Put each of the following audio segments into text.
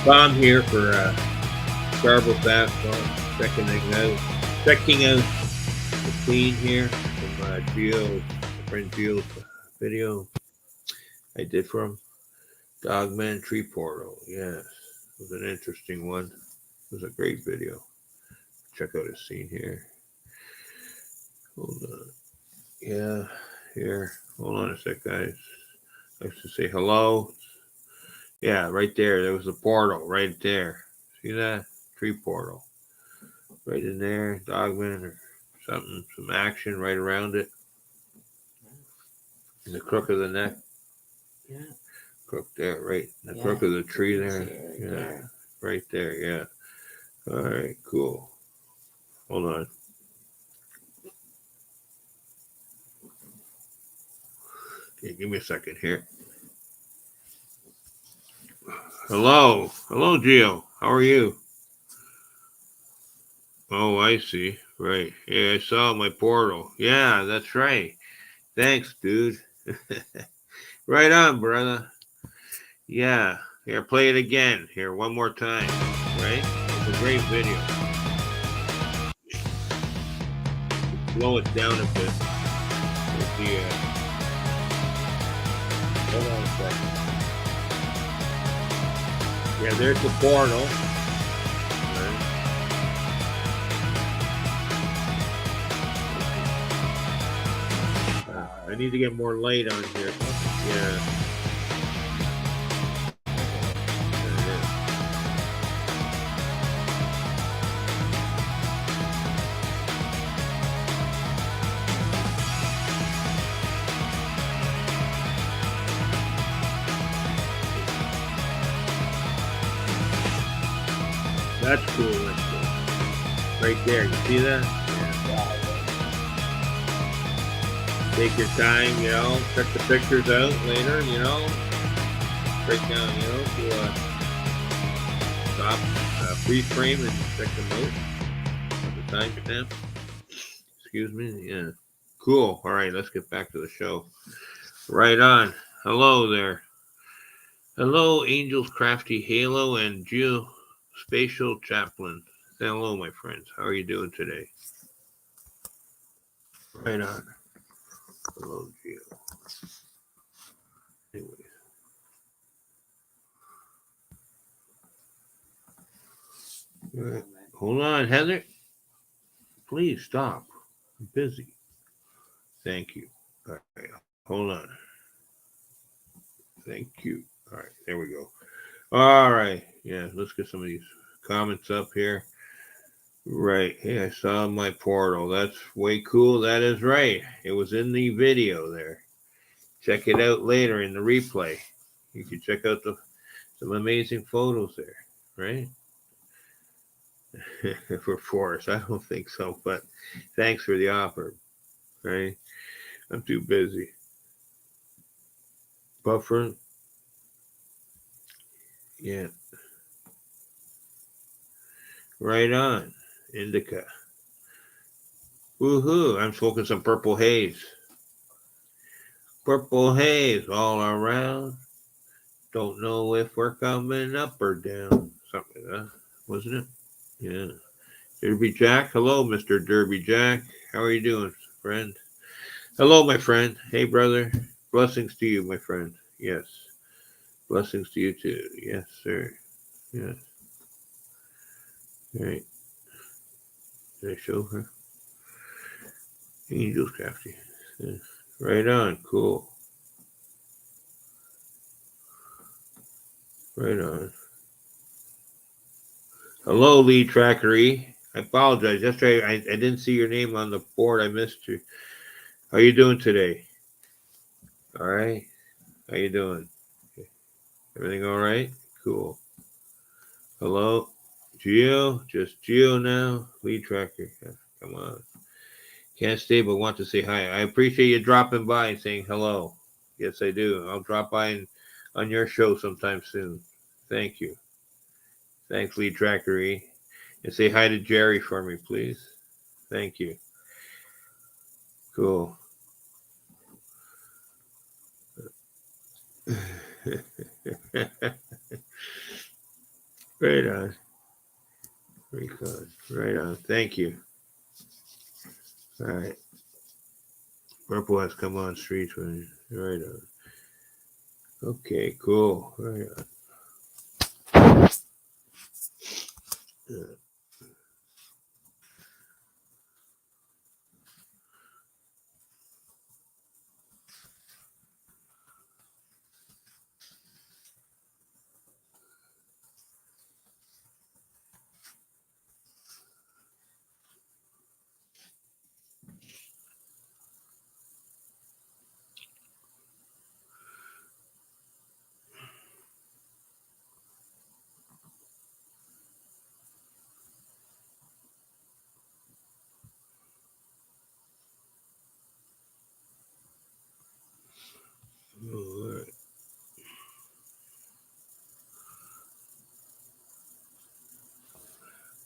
Bob here for Garble Fastball, checking out the clean here from Gio's, my friend Gio's video I did for him. Dogman Tree Portal, yes, it was an interesting one. It was a great video. Check out his scene here. Hold on, yeah, here. Hold on a sec, guys. I have to say hello. Yeah, right there. There was a portal right there. See that? Tree portal. Right in there. Dogman or something. Some action right around it. In the crook of the neck. Yeah. Crook there, right. In the Yeah. crook of the tree there. Right Yeah. there. Right there, yeah. Alright, cool. Hold on. Okay, give me a second here. Hello. Hello, Gio. How are you? Oh, I see. Right. Yeah, I saw my portal. Yeah, that's right. Thanks, dude. Right on, brother. Yeah. Here, play it again. Here, one more time. Right? It's a great video. Slow it down a bit. With the, hold on a second. Yeah, there's the portal. Right. I need to get more light on here. Yeah. There it is. That's cool. That's cool. Right there. You see that? Yeah. Take your time, check the pictures out later, break down, do a stop, freeze frame and check them out on the timestamp. Excuse me. Yeah. Cool. All right, let's get back to the show. Right on. Hello there. Hello, Angels Crafty Halo and Geospatial Chaplain. Say hello, my friends. How are you doing today? Right on. Hello, Geo. Anyways. All right. Hold on, Heather. Please stop. I'm busy. Thank you. All right. Hold on. Thank you. All right. There we go. All right. Yeah. Let's get some of these comments up here. Right. Hey, I saw my portal. That's way cool. That is right. It was in the video there. Check it out later in the replay. You can check out some amazing photos there. Right. For Forrest, I don't think so, but thanks for the offer. Right. I'm too busy. Buffer. Yeah. Right on. Indica. Woohoo. I'm smoking some purple haze. Purple haze all around. Don't know if we're coming up or down. Something like that, wasn't it? Yeah. Derby Jack. Hello, Mr. Derby Jack. How are you doing, friend? Hello, my friend. Hey, brother. Blessings to you, my friend. Yes. Blessings to you, too. Yes, sir. Yes. All right. Did I show her? Angels Crafty. Yeah. Right on. Cool. Right on. Hello, Lee Trackery. I apologize. Yesterday, I didn't see your name on the board. I missed you. How you doing today? All right. How you doing? Everything all right? Cool. Hello, Geo. Just Geo now. Lee Tracker. Come on. Can't stay, but want to say hi. I appreciate you dropping by and saying hello. Yes, I do. I'll drop by on your show sometime soon. Thank you. Thanks, Lee Trackery. And say hi to Jerry for me, please. Thank you. Cool. Right on. Recon. Right on. Thank you. All right. Purple has come on streets when right on. Okay, cool. Right on. Yeah. All right.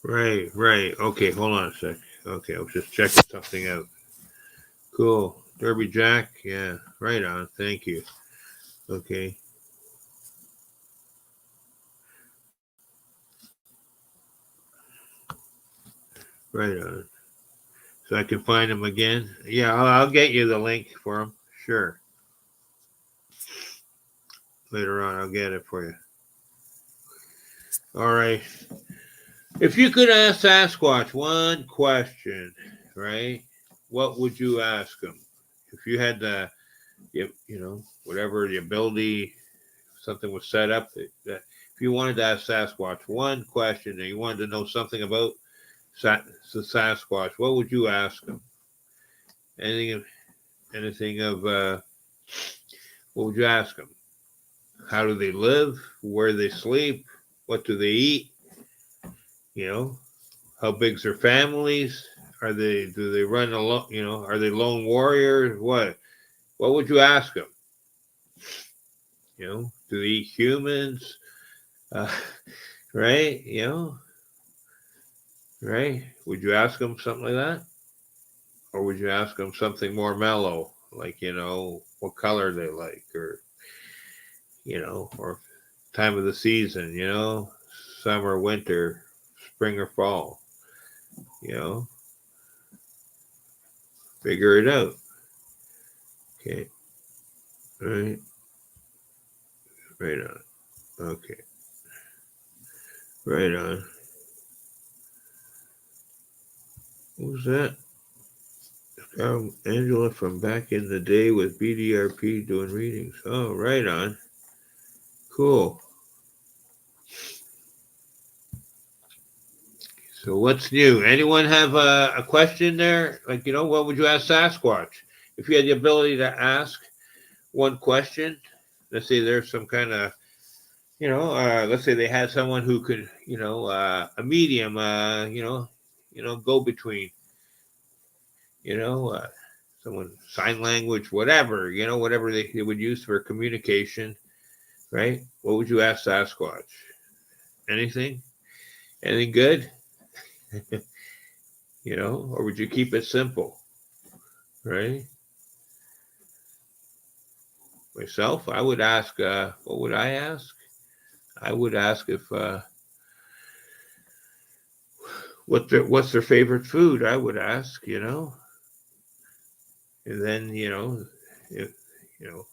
Right, right. Okay, hold on a sec. Okay, I was just checking something out. Cool. Derby Jack, yeah, right on. Thank you. Okay, right on. So I can find him again. Yeah, I'll get you the link for him. Sure. Later on, I'll get it for you. All right. If you could ask Sasquatch one question, right? What would you ask him? If you had the, whatever the ability, something was set up that if you wanted to ask Sasquatch one question and you wanted to know something about the Sasquatch, what would you ask him? Anything of what would you ask them? How do they live? Where do they sleep? What do they eat? You know, how big's their families? Do they run alone? Are they lone warriors? What would you ask them? Do they eat humans? Uh, right? Right? Would you ask them something like that, or would you ask them something more mellow, like what color they like, or time of the season, summer, winter, spring or fall, you know, figure it out. Okay. Right. Right on. Okay. Right on. Who's that? Angela from back in the day with BDRP doing readings. Oh, right on. Cool. So what's new? Anyone have a question there? Like, what would you ask Sasquatch? If you had the ability to ask one question, let's say there's some kind of, let's say they had someone who could, a medium, go between, you know, uh, someone, sign language, whatever, whatever they would use for communication, right? What would you ask Sasquatch? Anything? Anything good? Or would you keep it simple, right? Myself, I would ask, what would I ask? I would ask if, what's their favorite food? I would ask, and then, if, you know,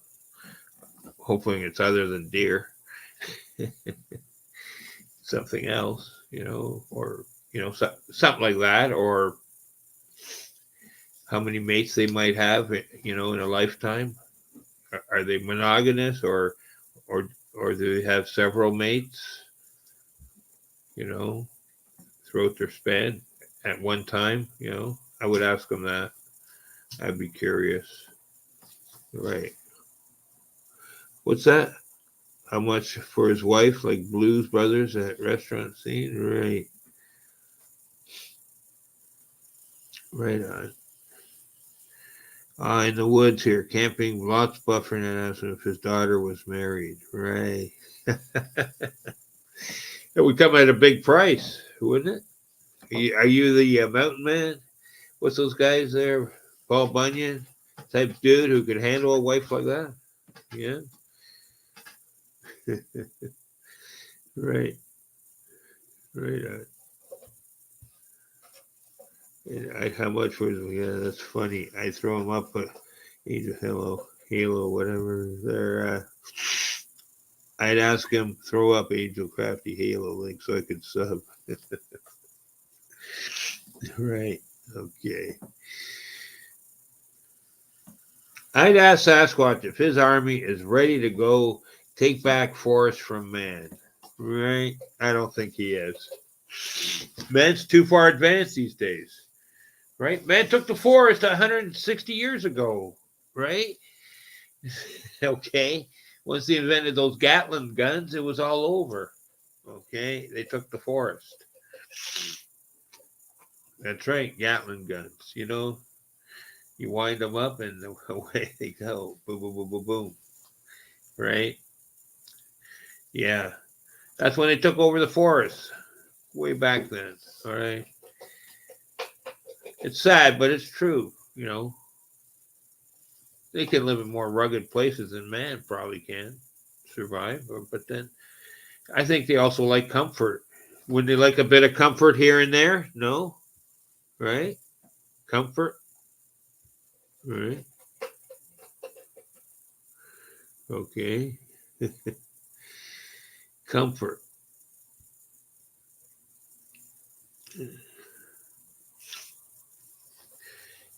hopefully it's other than deer, something else, or, something like that, or how many mates they might have, in a lifetime. Are they monogamous or, or do they have several mates, you know, throughout their span at one time, I would ask them that. I'd be curious. Right. What's that? How much for his wife, like Blues Brothers at restaurant scene? Right. Right on. In the woods here, camping, lots buffering, and asked him if his daughter was married. Right. It would come at a big price, wouldn't it? Are you the mountain man? What's those guys there? Paul Bunyan type dude who could handle a wife like that? Yeah. Right. Right. How much was? Yeah, that's funny. I throw them up. Angel Halo, whatever. I'd ask him throw up Angel Crafty Halo link so I could sub. Right. Okay. I'd ask Sasquatch if his army is ready to go take back forest from man. Right? I don't think he is. Man's too far advanced these days. Right? Man took the forest 160 years ago. Right? Okay. Once they invented those Gatling guns, it was all over. Okay. They took the forest. That's right. Gatling guns. You wind them up and away they go. Boom, boom, boom, boom, boom. Right? Yeah. That's when they took over the forest. Way back then. All right. It's sad, but it's true. They can live in more rugged places than man probably can survive. But then I think they also like comfort. Wouldn't they like a bit of comfort here and there? No? Right? Comfort? Right? Okay. Comfort.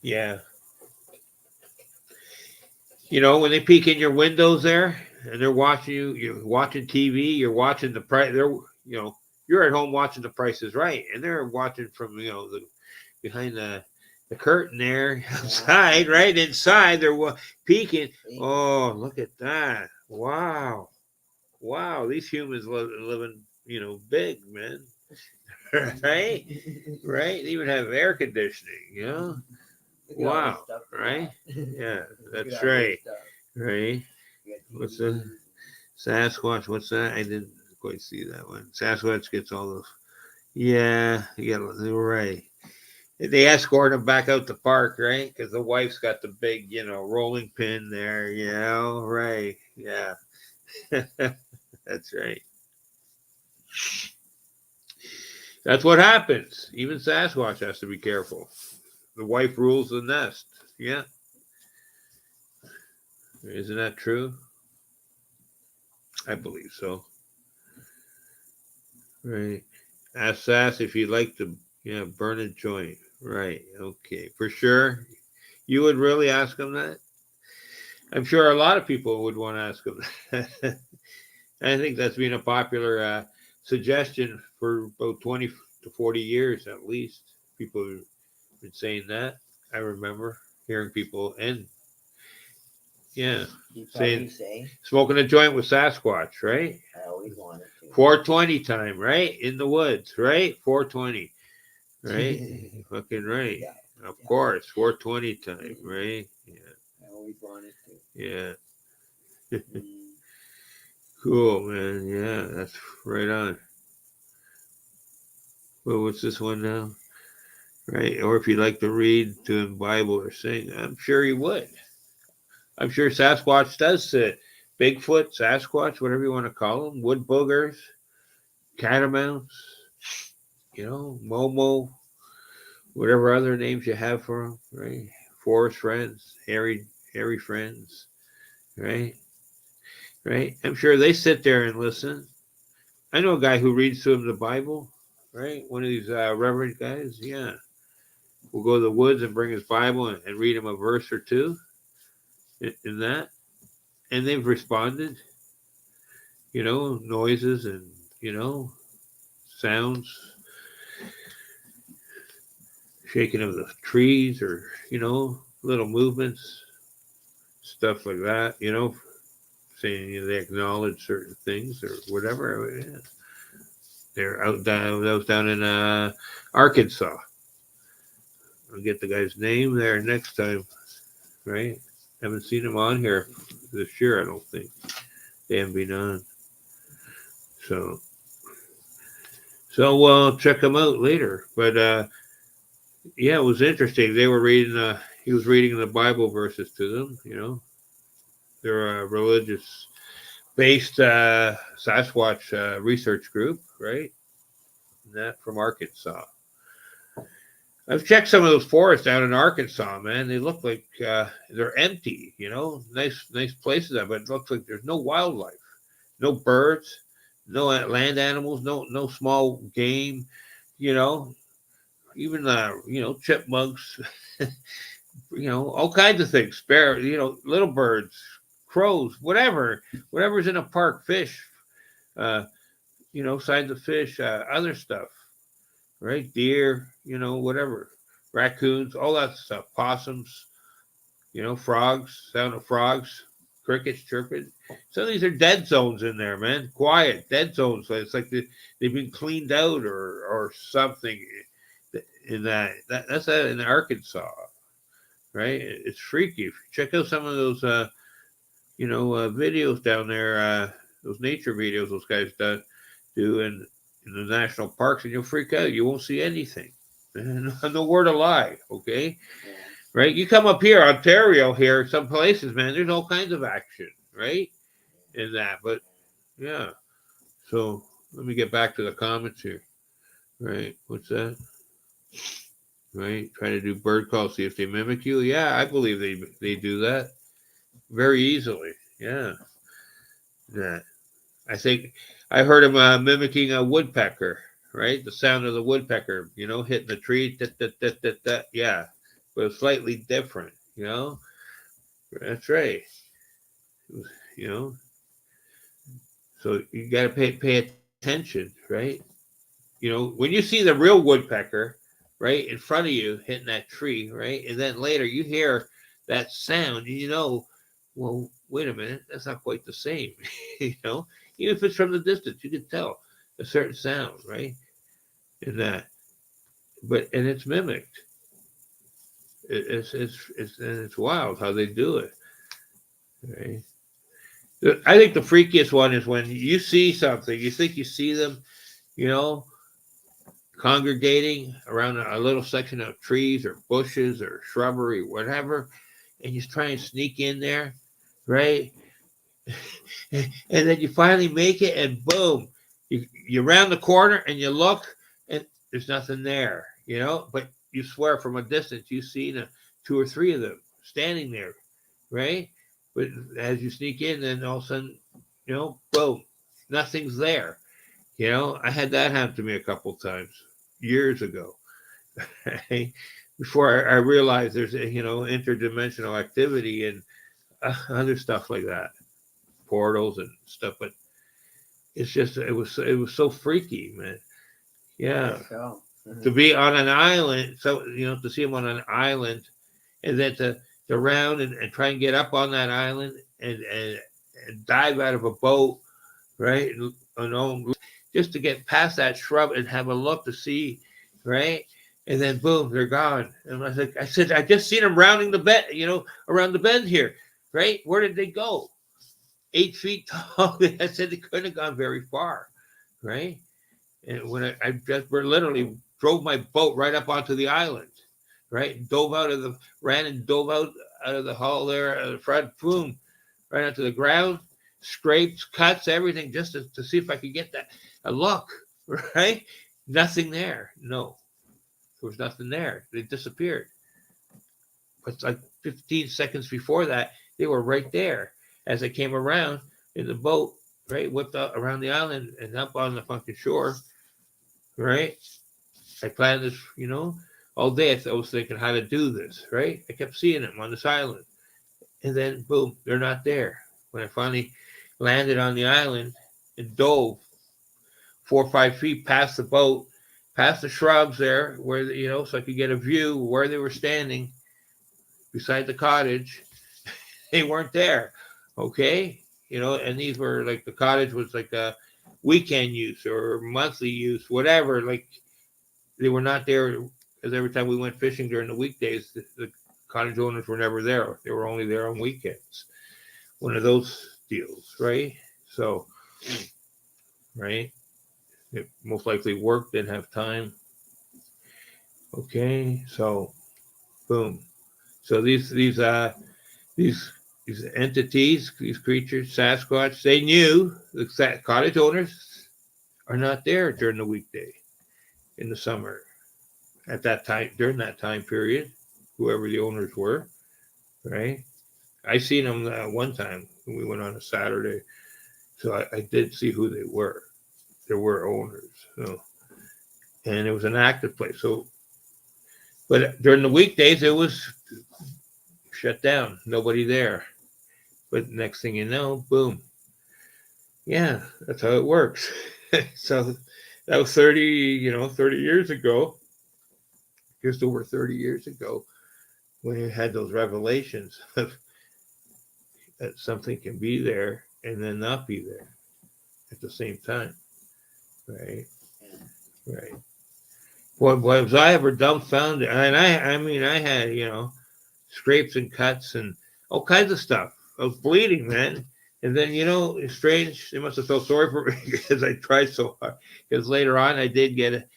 Yeah. When they peek in your windows there and they're watching you, you're watching TV, you're watching the price. You're at home watching The Price is Right, and they're watching from behind the curtain there outside, right inside. They're peeking. Oh, look at that! Wow, these humans living, big, man. Right, right. They even have air conditioning. Wow, right? Yeah, that's right. Right. What's the Sasquatch? What's that? I didn't quite see that one. Sasquatch gets all those. Yeah, yeah, right. They escort him back out the park, right? Because the wife's got the big, rolling pin there. Right. Yeah. That's right. That's what happens. Even Sasquatch has to be careful. The wife rules the nest. Yeah. Isn't that true? I believe so. Right. Ask Sass if you'd like to, burn a joint. Right. Okay. For sure. You would really ask him that? I'm sure a lot of people would want to ask him that. I think that's been a popular suggestion for about 20 to 40 years at least. People have been saying that. I remember hearing people and saying smoking a joint with Sasquatch, right? I always wanted to. 420 time, right? In the woods, right? 420, right? Fucking right. Yeah. Of course, 420 time, right? Yeah. I always wanted to. Yeah. Cool, man. Yeah, that's right on. Well, what's this one now? Right? Or if you'd like to read to him Bible or sing, I'm sure he would. I'm sure Sasquatch does sit. Bigfoot, Sasquatch, whatever you want to call them, wood boogers, catamounts, Momo, whatever other names you have for them, right? Forest friends, hairy friends, right? Right? I'm sure they sit there and listen. I know a guy who reads to him the Bible, right? One of these reverend guys, yeah. Will go to the woods and bring his Bible and read him a verse or two in that. And they've responded, noises and, sounds, shaking of the trees or, little movements, stuff like that, saying they acknowledge certain things or whatever. Yeah. They're out down. That was down in Arkansas. I'll get the guy's name there next time, right? Haven't seen him on here this year, I don't think. They haven't been on. So we'll check him out later. But yeah, it was interesting. They were reading. He was reading the Bible verses to them. They're a religious-based Sasquatch research group, right? that from Arkansas. I've checked some of those forests down in Arkansas, man. They look like they're empty, nice places, but it looks like there's no wildlife, no birds, no land animals, no small game, you know, even chipmunks, all kinds of things, sparrow, little birds, crows, whatever's in a park, fish, uh, signs of fish, other stuff, right? Deer, whatever, raccoons, all that stuff, possums, frogs, sound of frogs, crickets chirping. Some of these are dead zones in there, man. Quiet, dead zones. So it's like they've been cleaned out or something. In that's in Arkansas, right? It's freaky. Check out some of those, videos down there, those nature videos those guys do in the national parks, and you'll freak out. You won't see anything. No word of lie, okay? Yeah. Right? You come up here, Ontario, here, some places, man, there's all kinds of action, right? In that, but yeah. So let me get back to the comments here. Right? What's that? Right? Try to do bird calls, see if they mimic you. Yeah, I believe they do that very easily. Yeah. Yeah. I think I heard him mimicking a woodpecker, right? The sound of the woodpecker, hitting the tree. Yeah, but it's slightly different, That's right. You know, so you got to pay attention, right? When you see the real woodpecker, right, in front of you hitting that tree, right, and then later you hear that sound, well, wait a minute, that's not quite the same, Even if it's from the distance, you can tell a certain sound, right? And and it's mimicked. It's wild how they do it, right? I think the freakiest one is when you see something, you think you see them, you know, congregating around a little section of trees or bushes or shrubbery, whatever, and you try and sneak in there, right? And then you finally make it, and boom, you round the corner and you look, and there's nothing there, But you swear from a distance you've seen two or three of them standing there, right? But as you sneak in, then all of a sudden, boom, nothing's there. I had that happen to me a couple times years ago. Before I realized there's interdimensional activity and other stuff like that, portals and stuff. But it's just it was so freaky, man. Yeah, So, to be on an island, so to see him on an island, and then to round and try and get up on that island and dive out of a boat, right? And just to get past that shrub and have a look to see, right? And then boom, they're gone. And I said, I just seen them rounding the bend, around the bend here, right? Where did they go? 8 feet tall. I said they couldn't have gone very far, right? And when I just literally drove my boat right up onto the island, right? Ran and dove out of the hull there, the front, boom, right onto the ground, scrapes, cuts, everything, just to see if I could get a look, right? Nothing there. No, there was nothing there. They disappeared. But like 15 seconds before that, they were right there as I came around in the boat, right? Whipped up around the island and up on the fucking shore, right? I planned this, all day. I was thinking how to do this, right? I kept seeing them on this island. And then, boom, they're not there. When I finally landed on the island and dove 4 or 5 feet past the boat, past the shrubs there, where, so I could get a view where they were standing beside the cottage, they weren't there. Okay. And these were like the cottage was like a weekend use or monthly use, whatever. Like they were not there because every time we went fishing during the weekdays, the cottage owners were never there. They were only there on weekends. One of those deals, right? So, right? It most likely worked, didn't have time. Okay, so boom. So these entities, these creatures, Sasquatch, they knew the cottage owners are not there during the weekday. in the summer at that time, during that time period, whoever the owners were, right? I seen them one time when we went on a Saturday, so I did see who they were. There were owners, so, and it was an active place. So, but during the weekdays, it was shut down, nobody there. But next thing you know, boom, yeah, that's how it works. So that was 30 years ago, just over 30 years ago, when you had those revelations of that something can be there and then not be there at the same time, right? Right. What was I ever dumbfounded? And I mean, I had scrapes and cuts and all kinds of stuff. I was bleeding, man. And then it's strange. They must have felt sorry for me because I tried so hard. Because later on, I did get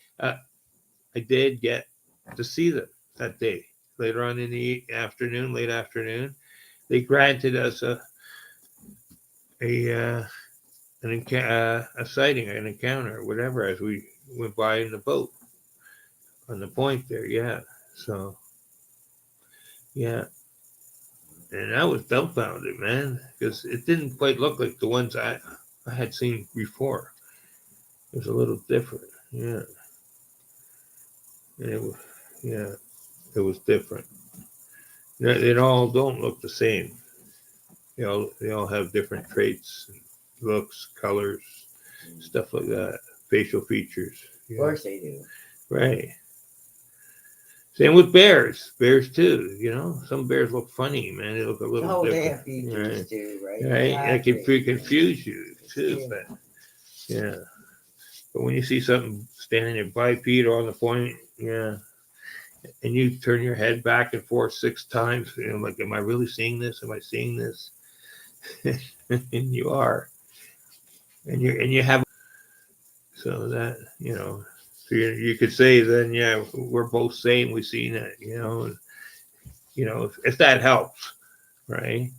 to see them that day. Later on in the afternoon, late afternoon, they granted us a a sighting, an encounter, whatever, as we went by in the boat on the point there. Yeah. So yeah, and I was dumbfounded, man, because it didn't quite look like the ones I had seen before. It was a little different. Yeah, and it was yeah, it was different. They all don't look the same. They all have different traits, looks, colors, stuff like that, facial features. Of course they do. Right. Same with bears. Bears too. Some bears look funny, man. They look a little Oh, they different. have features Right. too, right? Right. That can Exactly. confuse you too. Yeah. But yeah. But when you see something standing there bipedal on the point, yeah, and you turn your head back and forth 6 times, like, am I really seeing this? Am I seeing this? And you are, and you have, so that so you could say then, yeah, we're both saying we've seen it, if that helps, right?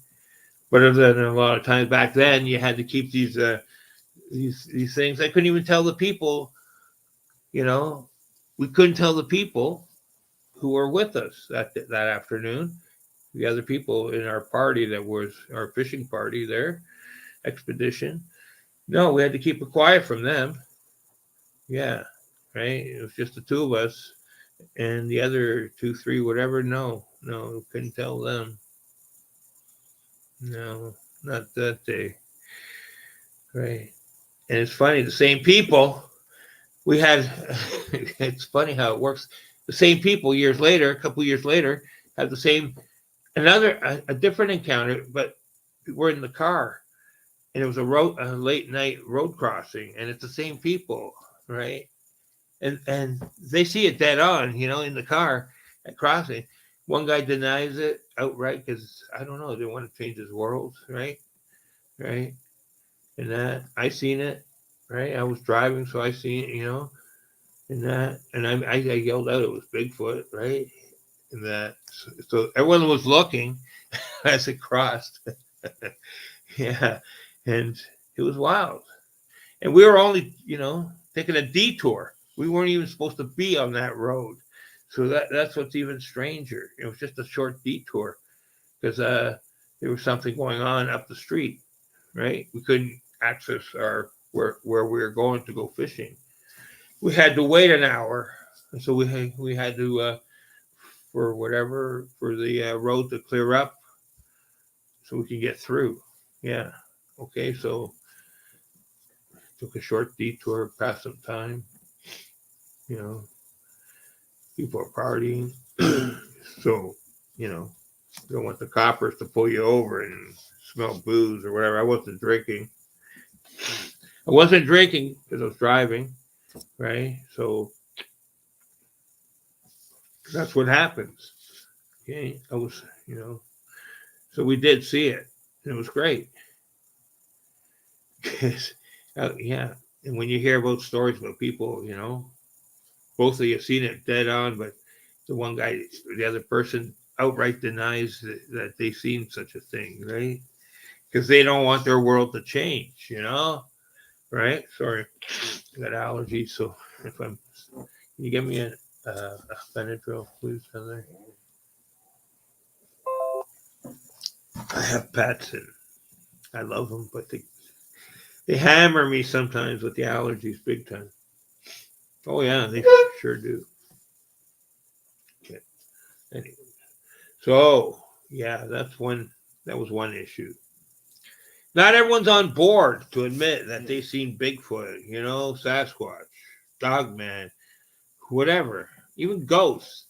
But other than a lot of times back then, you had to keep these things. I couldn't even tell the people, you know, we couldn't tell the people who were with us that afternoon. The other people in our party that was our fishing party there, expedition. No, we had to keep it quiet from them. Yeah, right. It was just the two of us, and the other two, three, whatever. No, no, couldn't tell them. No, not that day. Right. And it's funny, the same people we had. It's funny how it works. The same people years later, a couple years later, have the same a different encounter, but we're in the car, and it was a late night road crossing, and it's the same people, right? And they see it dead on, in the car at crossing. One guy denies it outright because I don't know, they want to change his world, right? Right. And that I seen it, right? I was driving, so I seen it, and that, and I yelled out it was Bigfoot, right? And that, so everyone was looking as it crossed. Yeah, and it was wild. And we were only, taking a detour. We weren't even supposed to be on that road. So that's what's even stranger. It was just a short detour because there was something going on up the street, right? We couldn't access where we were going to go fishing. We had to wait an hour, so we had to for the road to clear up so we can get through. Yeah. Okay. So took a short detour, passed some time. You know, people are partying, so you know, you don't want the coppers to pull you over and smell booze or whatever. I wasn't drinking. I wasn't drinking because I was driving, right? So that's what happens. Okay, I was, so we did see it, and it was great. Yeah, and when you hear about stories about people, both of you seen it dead on, but the one guy, the other person outright denies that they've seen such a thing, right? Because they don't want their world to change, right? Sorry, I got allergies, so if I'm Can you give me a Benadryl, please, Heather? I have pets and I love them, but they hammer me sometimes with the allergies big time. Oh yeah, they sure do. Okay. Anyway, so yeah, that was one issue. Not everyone's on board to admit that they've seen Bigfoot, Sasquatch, Dogman, whatever, even ghosts,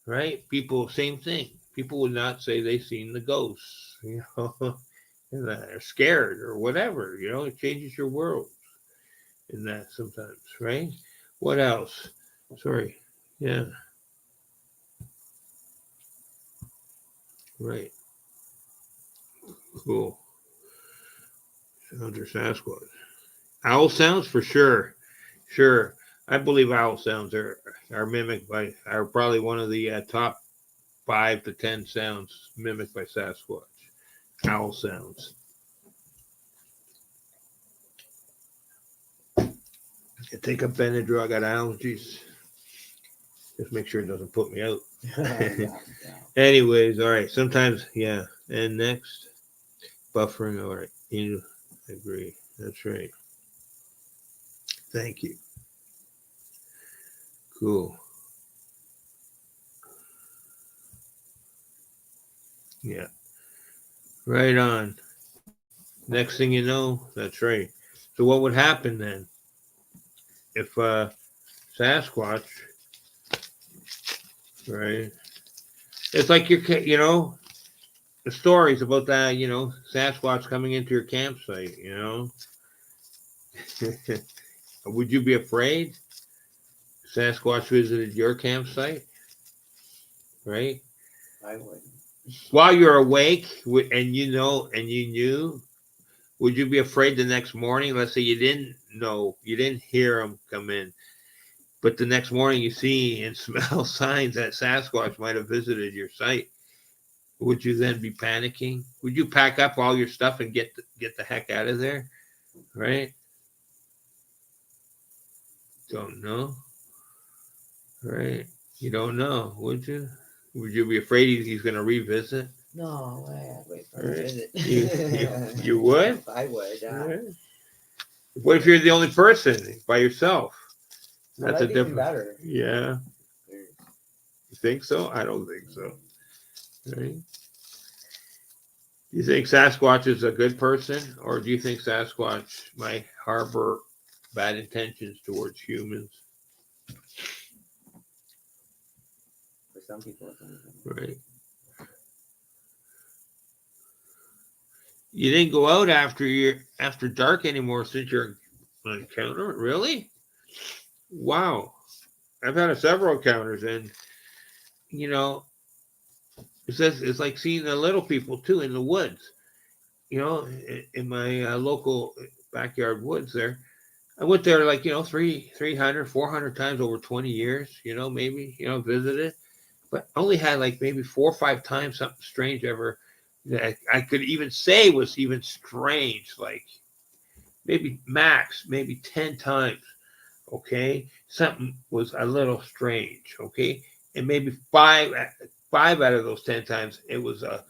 right? People, same thing. People would not say they've seen the ghosts, and they're scared or whatever, it changes your world in that sometimes, right? What else? Sorry. Yeah, right. Cool. Sounds or Sasquatch. Owl sounds for sure. Sure. I believe owl sounds are mimicked by, are probably one of the top 5 to 10 sounds mimicked by Sasquatch. Owl sounds. I take a Benadryl. I got allergies. Just make sure it doesn't put me out. Yeah. Anyways, all right. Sometimes, yeah. And next, buffering. All right. You agree. That's right. Thank you. Cool. Yeah. Right on. Next thing you know, that's right. So what would happen then if Sasquatch, right? It's like the stories about that, Sasquatch coming into your campsite. Would you be afraid? Sasquatch visited your campsite, right? I would. While you're awake and and you knew, would you be afraid the next morning? Let's say you didn't know, you didn't hear them come in, but the next morning you see and smell signs that Sasquatch might have visited your site. Would you then be panicking? Would you pack up all your stuff and get the heck out of there? Right? Don't know. Right? You don't know, would you? Would you be afraid he's going to revisit? No, I'd wait for him to Right? visit. You would? I would. Right. What if you're the only person by yourself? Well, That's a that'd be even different. better. Yeah. You think so? I don't think so. Right? Do you think Sasquatch is a good person, or do you think Sasquatch might harbor bad intentions towards humans? For some people, it's anything. Right. You didn't go out after dark anymore since your encounter, really? Wow. I've had several encounters, and you know, it's like seeing the little people too in the woods. In my local backyard woods there. I went there like 300, 400 times over 20 years. Maybe visited, but only had like maybe 4 or 5 times something strange ever that I could even say was even strange. Like maybe max, maybe 10 times. Okay, something was a little strange. Okay, and maybe five out of those 10 times it was a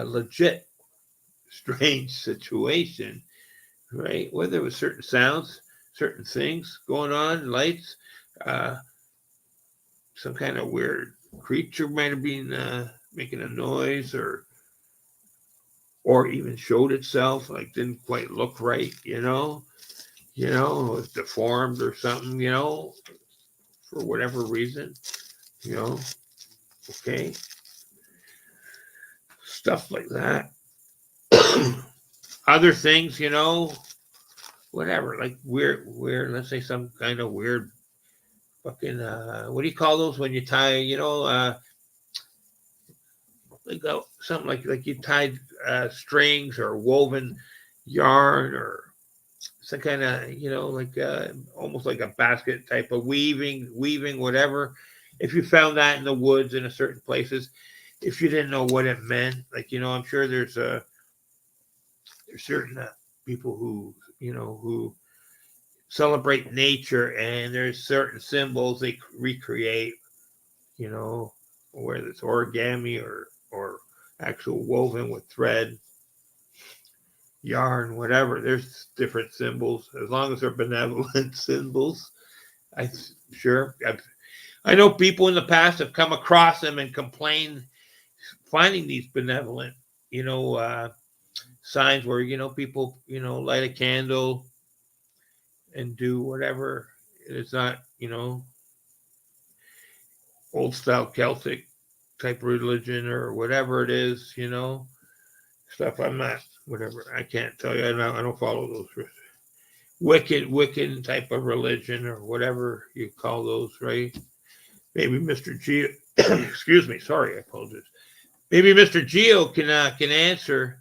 legit strange situation, right? Whether it was certain sounds, certain things going on, lights, uh, some kind of weird creature might have been making a noise, or even showed itself, like didn't quite look right, it was deformed or something, for whatever reason, you know, okay, stuff like that. Other things, whatever, like weird, let's say some kind of weird fucking what do you call those when you tie, like something like you tied strings or woven yarn or some kind of like almost like a basket type of weaving whatever. If you found that in the woods in a certain places, if you didn't know what it meant, like I'm sure there's certain people who celebrate nature, and there's certain symbols they recreate, whether it's origami or actual woven with thread, yarn, whatever. There's different symbols as long as they're benevolent symbols. I sure I know people in the past have come across them and complained finding these benevolent, signs where people light a candle and do whatever. It's not old style Celtic type religion or whatever it is, stuff. I'm not whatever. I can't tell you. I don't follow those Wiccan type of religion or whatever you call those, right? Maybe Mr. Geo. Excuse me. Sorry, I apologize. Maybe Mr. Geo can answer.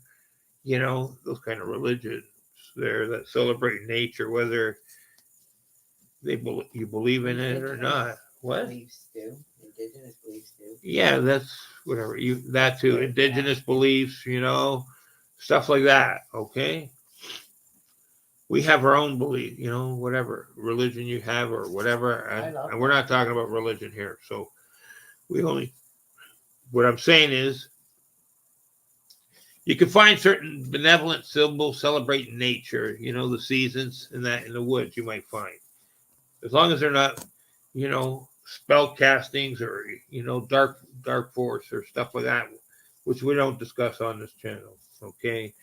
Those kind of religions there that celebrate nature, whether you believe in it or not. What? Beliefs do. Indigenous beliefs do. Yeah, that's whatever that too. Indigenous beliefs, stuff like that. Okay. We have our own belief, whatever religion you have or whatever, and we're not talking about religion here. So what I'm saying is, you can find certain benevolent symbols celebrating nature, the seasons and that in the woods you might find. As long as they're not, spell castings or, dark force or stuff like that, which we don't discuss on this channel. Okay.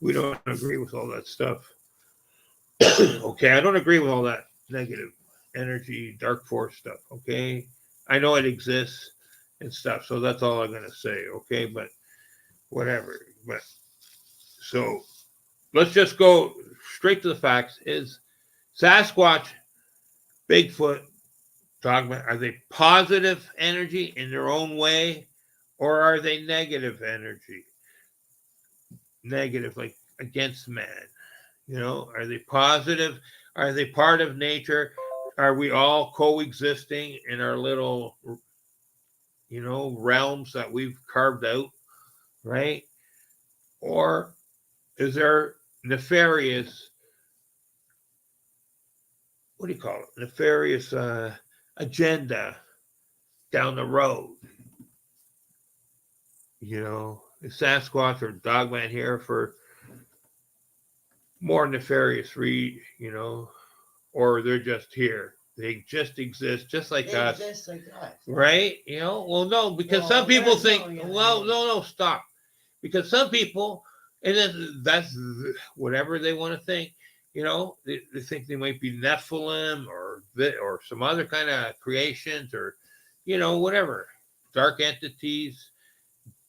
We don't agree with all that stuff. Okay. I don't agree with all that negative energy, dark force stuff. Okay. I know it exists and stuff. So that's all I'm going to say. Okay. But whatever. But so let's just go straight to the facts. Is Sasquatch, Bigfoot, dogma, are they positive energy in their own way, or are they negative energy? Negative, like against man. Are they positive? Are they part of nature? Are we all coexisting in our little, realms that we've carved out, right? Or is there nefarious, what do you call it? Nefarious agenda down the road? Is Sasquatch or Dogman here for more nefarious or they're just here. They just exist, just like They us. exist like us. Right? Well, no, because some people think, no, stop. Because some people, and then that's whatever they want to think, they think they might be Nephilim or some other kind of creations or, whatever, dark entities,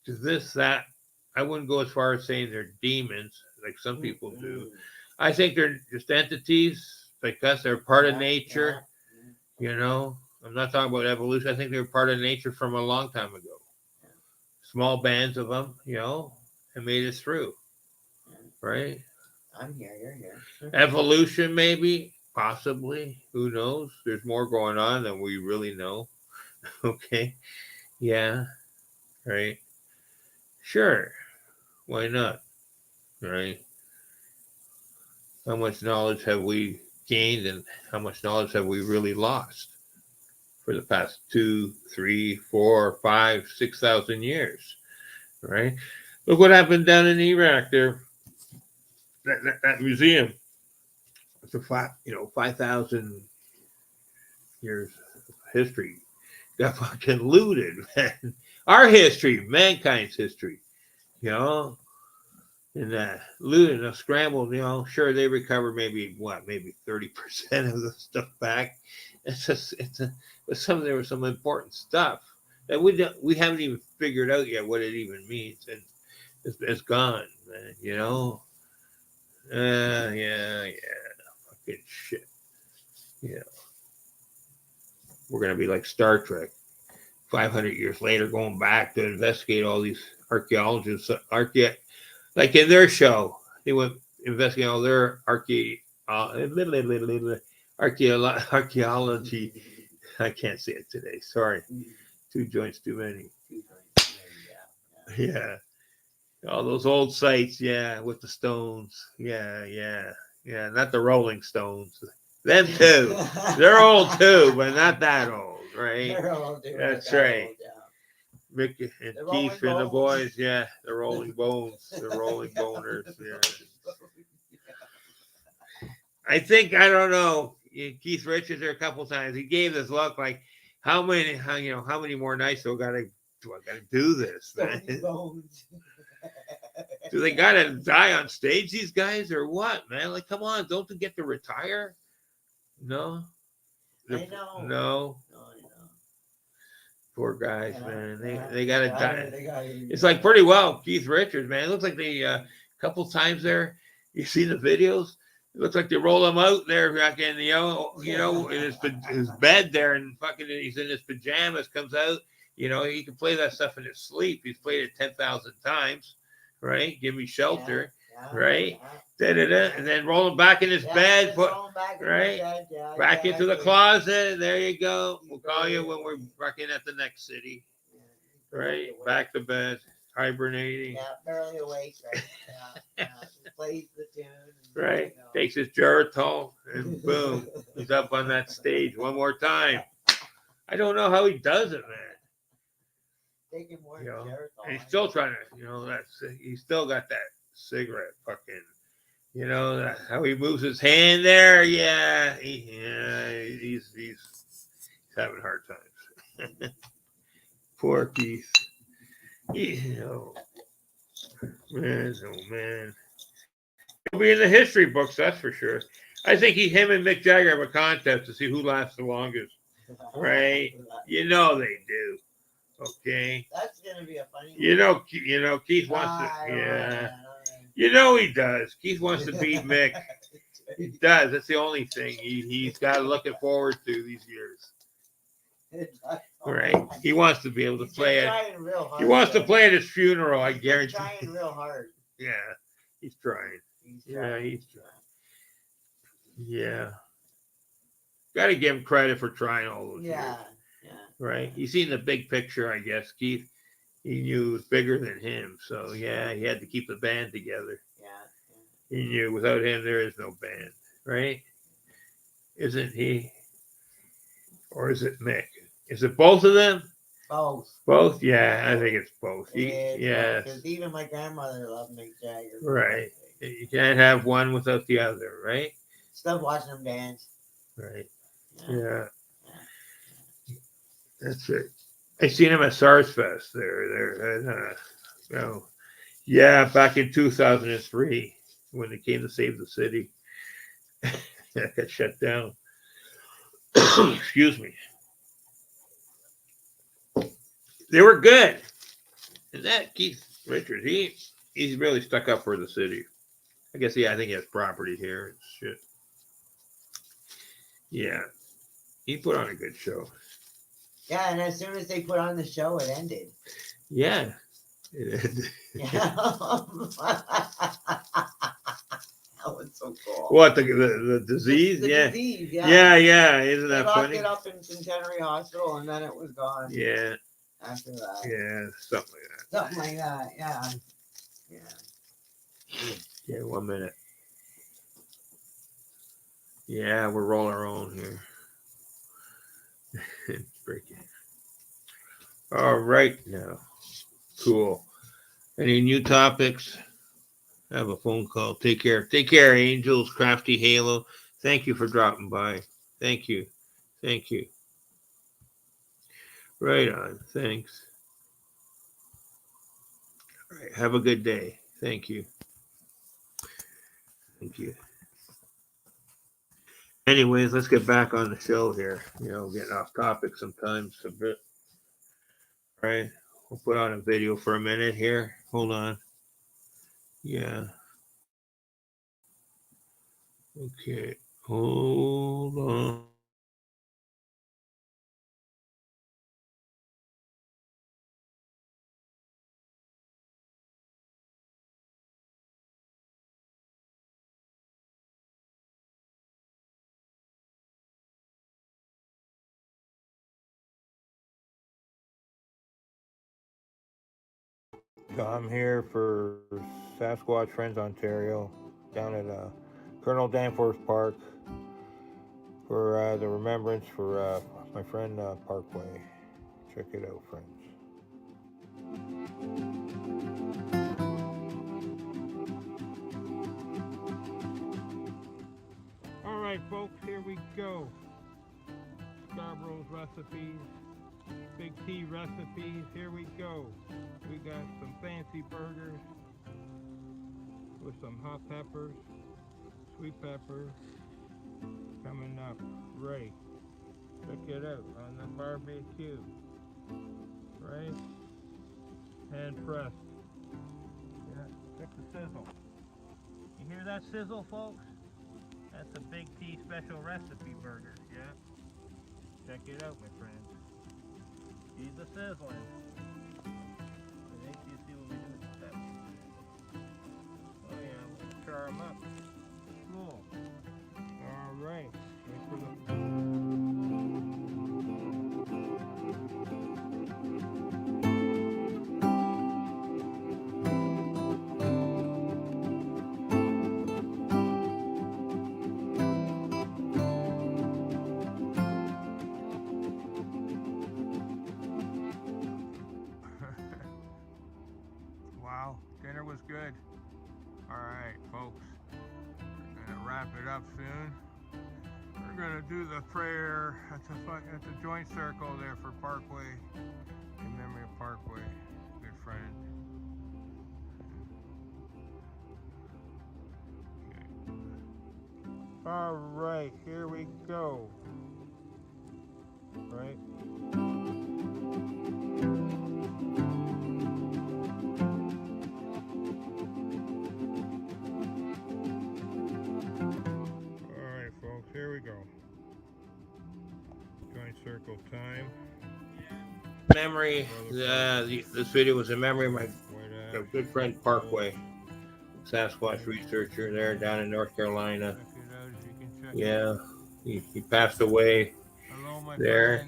this, that. I wouldn't go as far as saying they're demons like some people do. I think they're just entities like us. They're part of nature. I'm not talking about evolution. I think they were part of nature from a long time ago. Small bands of them, and made us through. Right? I'm here. You're here. Evolution, maybe, possibly. Who knows? There's more going on than we really know. Okay. Yeah. Right. Sure. Why not? Right? How much knowledge have we gained and how much knowledge have we really lost for the past 2, 3, 4, 5, 6,000 years? Right? Look what happened down in Iraq there. That museum. It's a 5,000 years of history. Got fucking looted, man. Our history, mankind's history. And looted and scrambled, sure they recovered maybe 30% of the stuff back. But there was some important stuff that we haven't even figured out yet what it even means, and it's gone, man. Yeah, fucking shit. We're gonna be like Star Trek, 500 years later, going back to investigate all these archaeologists, like in their show, they went investigating all their archaeology. I can't say it today. Sorry. 2 joints too many. Yeah. All those old sites, yeah, with the stones. Yeah. Not the Rolling Stones. Them too. They're old too, but not that old, right? They're all doing That's that right. old, yeah. Mickey and The Keith Rolling and the Bones. boys, yeah, the Rolling Bones, the Rolling Boners, yeah. I think I don't know. Keith Richards there a couple times. He gave this look like, how many more nights do I gotta do this, man? Stony Bones. Do they gotta die on stage, these guys, or what, man? Like, come on, don't they get to retire? No, I know. no, No, I know. poor guys, Yeah, man. yeah. They gotta die. They gotta It's like pretty well Keith Richards, man. It looks like they couple times there. You see the videos. It looks like they roll him out there, fucking, in his bed there, and fucking he's in his pajamas. Comes out, he can play that stuff in his sleep. He's played it 10,000 times, right? Give me shelter, right? Da, da, da. And then roll him back in his bed, right? Back into the closet. There you go. We'll call you when we're fucking at the next city, right? Back to bed, hibernating. Yeah, barely awake, right? Yeah. He plays the tune. Right. Takes his Geritol and boom, he's up on that stage one more time. I don't know how he does it, man. Taking more And he's still trying to, he's still got that cigarette fucking, how he moves his hand there. Yeah, he's having hard times. Poor Keith. Man, oh man. He'll be in the history books, that's for sure. I think him and Mick Jagger have a contest to see who lasts the longest. Right? They do. Okay. That's gonna be a funny. Keith wants to. Yeah. He does. Keith wants to beat Mick. He does. That's the only thing he's got looking forward to these years. Right? He wants to be able to play it. He wants to play at his funeral. I guarantee. He's trying real hard. Yeah, he's trying. He's trying. Yeah. Got to give him credit for trying all those years. Yeah. Right? He's seen the big picture, I guess. Keith, he knew it was bigger than him. So, yeah, he had to keep the band together. Yeah. He knew without him, there is no band. Right? Isn't he? Or is it Mick? Is it both of them? Both. Both? Yeah, I think it's both. Yes. Because even my grandmother loved Mick Jagger. Right. You can't have one without the other, right? Love watching them dance. Right. Yeah. That's it. I seen him at SARS Fest there. Yeah, back in 2003 when they came to save the city. That got shut down. Excuse me. They were good. And that Keith Richards, he's really stuck up for the city. I guess, I think he has property here and shit. Yeah. He put on a good show. Yeah, and as soon as they put on the show, it ended. Yeah. It ended. Yeah. That was so cool. What, the disease? The yeah. disease, yeah. Yeah. Isn't They that locked funny? it up in Centenary Hospital, and then it was gone. Yeah. After that. Yeah, something like that. Something like that, yeah. Yeah, 1 minute. Yeah, we're rolling our own here. Breaking. All right now. Cool. Any new topics? I have a phone call. Take care. Take care, Angels, Crafty Halo. Thank you for dropping by. Thank you. Right on. Thanks. All right. Have a good day. Thank you. Anyways, let's get back on the show here. Getting off topic sometimes a bit. All right. We'll put on a video for a minute here. Hold on. Yeah. Okay. Hold on. So I'm here for Sasquatch Friends Ontario down at Colonel Danforth Park. for the remembrance for my friend Parkway. Check it out, friends. All right, folks, here we go. Scarborough's recipes, Big T recipes. Here we go. We got some fancy burgers with some hot peppers, sweet pepper coming up. Right. Check it out on the barbecue. Right? Hand pressed. Yeah, check the sizzle. You hear that sizzle, folks? That's a Big T special recipe burger. Yeah. Check it out, my friends. See the sizzling. I think you see what we do with that. Oh yeah, we'll char them up. Cool. All right. Wait for the. Wow, dinner was good. All right, folks. We're gonna wrap it up soon. We're gonna do the prayer at the joint circle there for Parkway, in memory of Parkway, good friend. Okay. All right, here we go. Right. All right, folks, here we go. Joint circle time. Memory. This video was in memory of my good friend Parkway, Sasquatch researcher there down in North Carolina. Yeah, he passed away there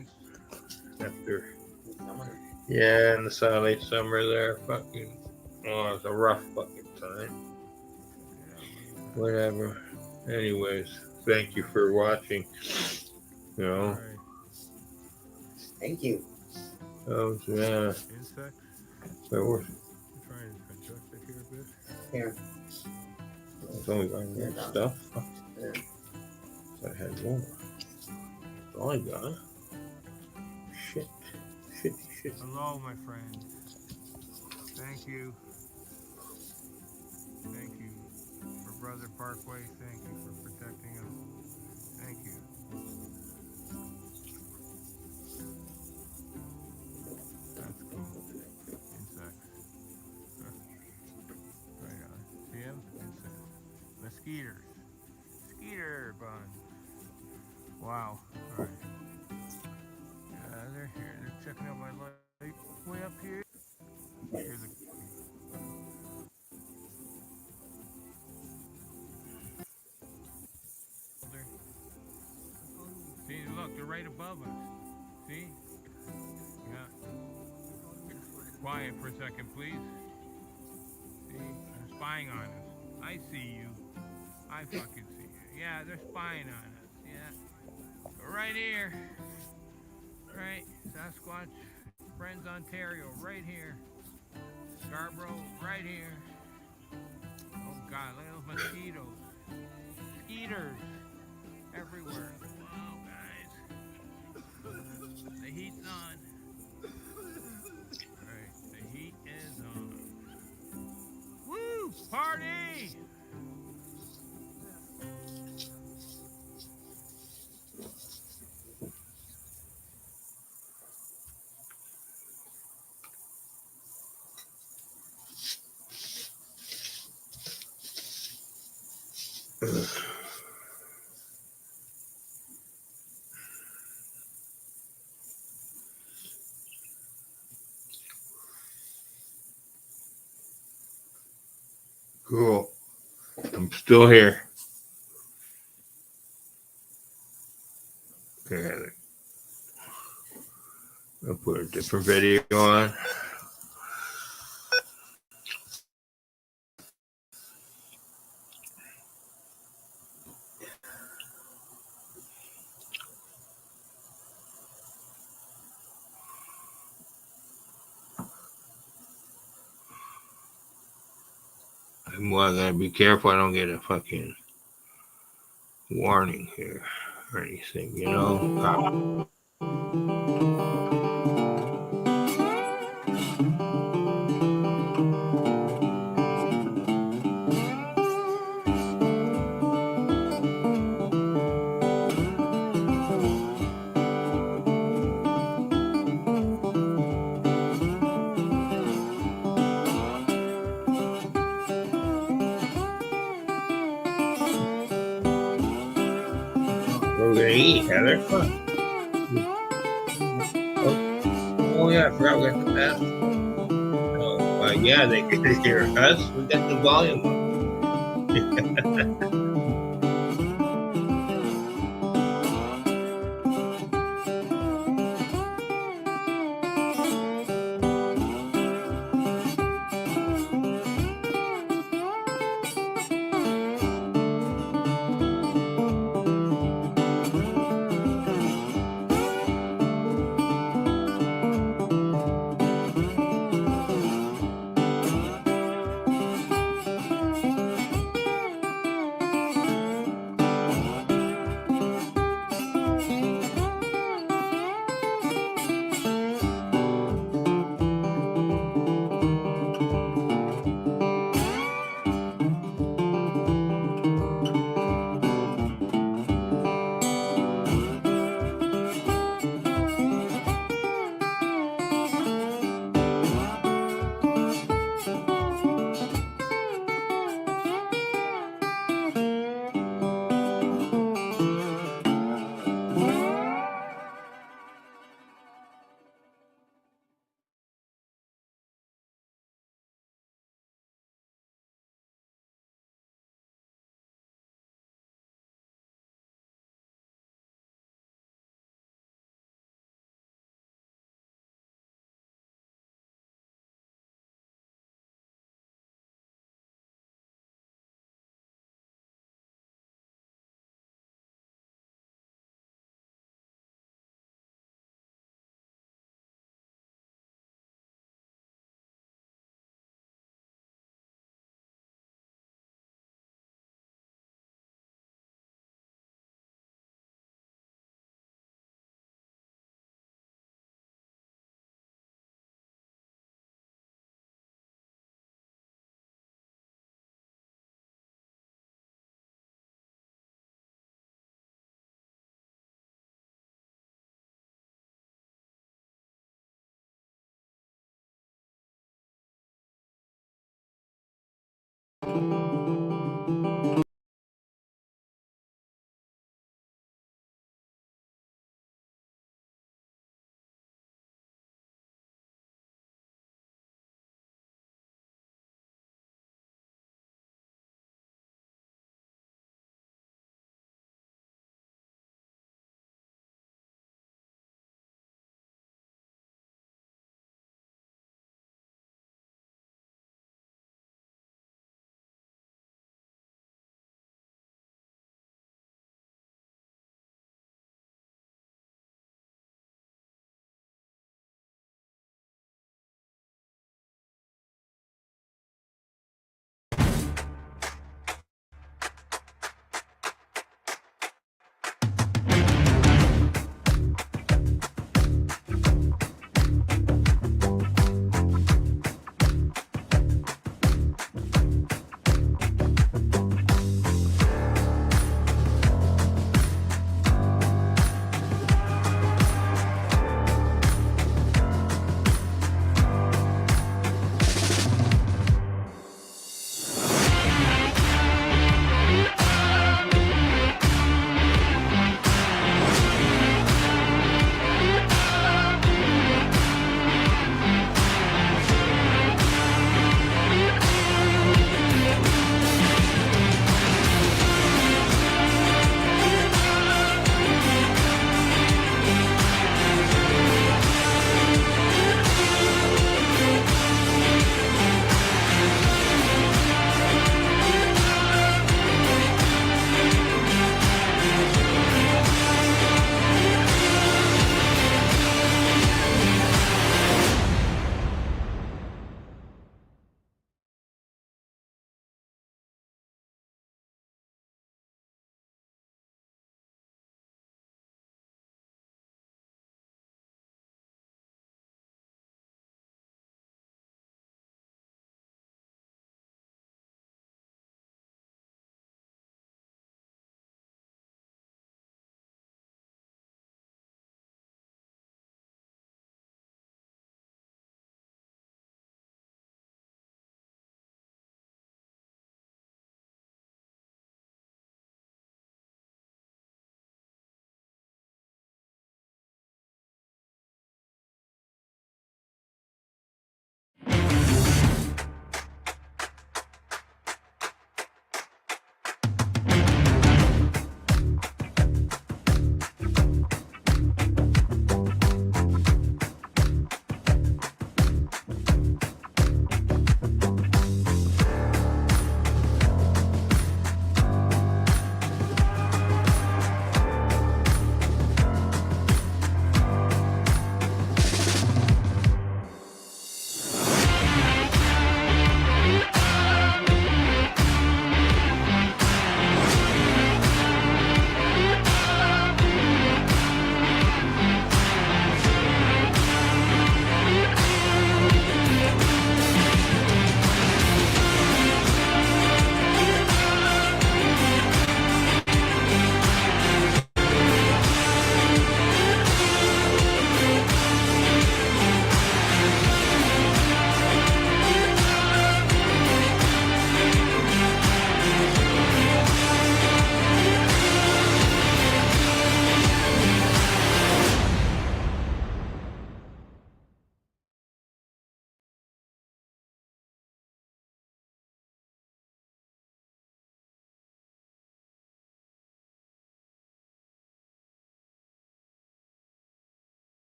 after. Yeah, in the late summer there. Fucking. Oh, it was a rough fucking time. Whatever. Anyways, thank you for watching. You know. Thank you. Oh, yeah. Insects? Where was it? Try and adjust it here a bit. Here. It's only got more stuff. Yeah. I had more. That's all I got. Shit. Shit. Hello, my friend. Thank you. Thank you for Brother Parkway. Thank you for protecting him. Thank you. That's cool. Insects. Right on. See him? Insects. Mosquitoes. Skeeter bun. Wow. Alright. They're here. They're checking out my light way up here. Here's a see, look, they're right above us. See? Yeah. Quiet for a second, please. See? They're spying on us. I see you. I fucking see you. Yeah, they're spying on us. Yeah. Right here. Right. Sasquatch. Friends Ontario. Right here. Scarborough. Right here. Oh, God. Look at those mosquitoes. Skeeters. Everywhere. Wow, guys. The heat's on. Alright, the heat is on. Woo! Party! Cool. I'm still here. Okay. I'll put a different video on. Well, I gotta be careful I don't get a fucking warning here or anything, you know? What we're gonna eat, Heather? Come on. Oh, oh yeah, I forgot we got the best. Oh, yeah, they could hear us. We got the volume up.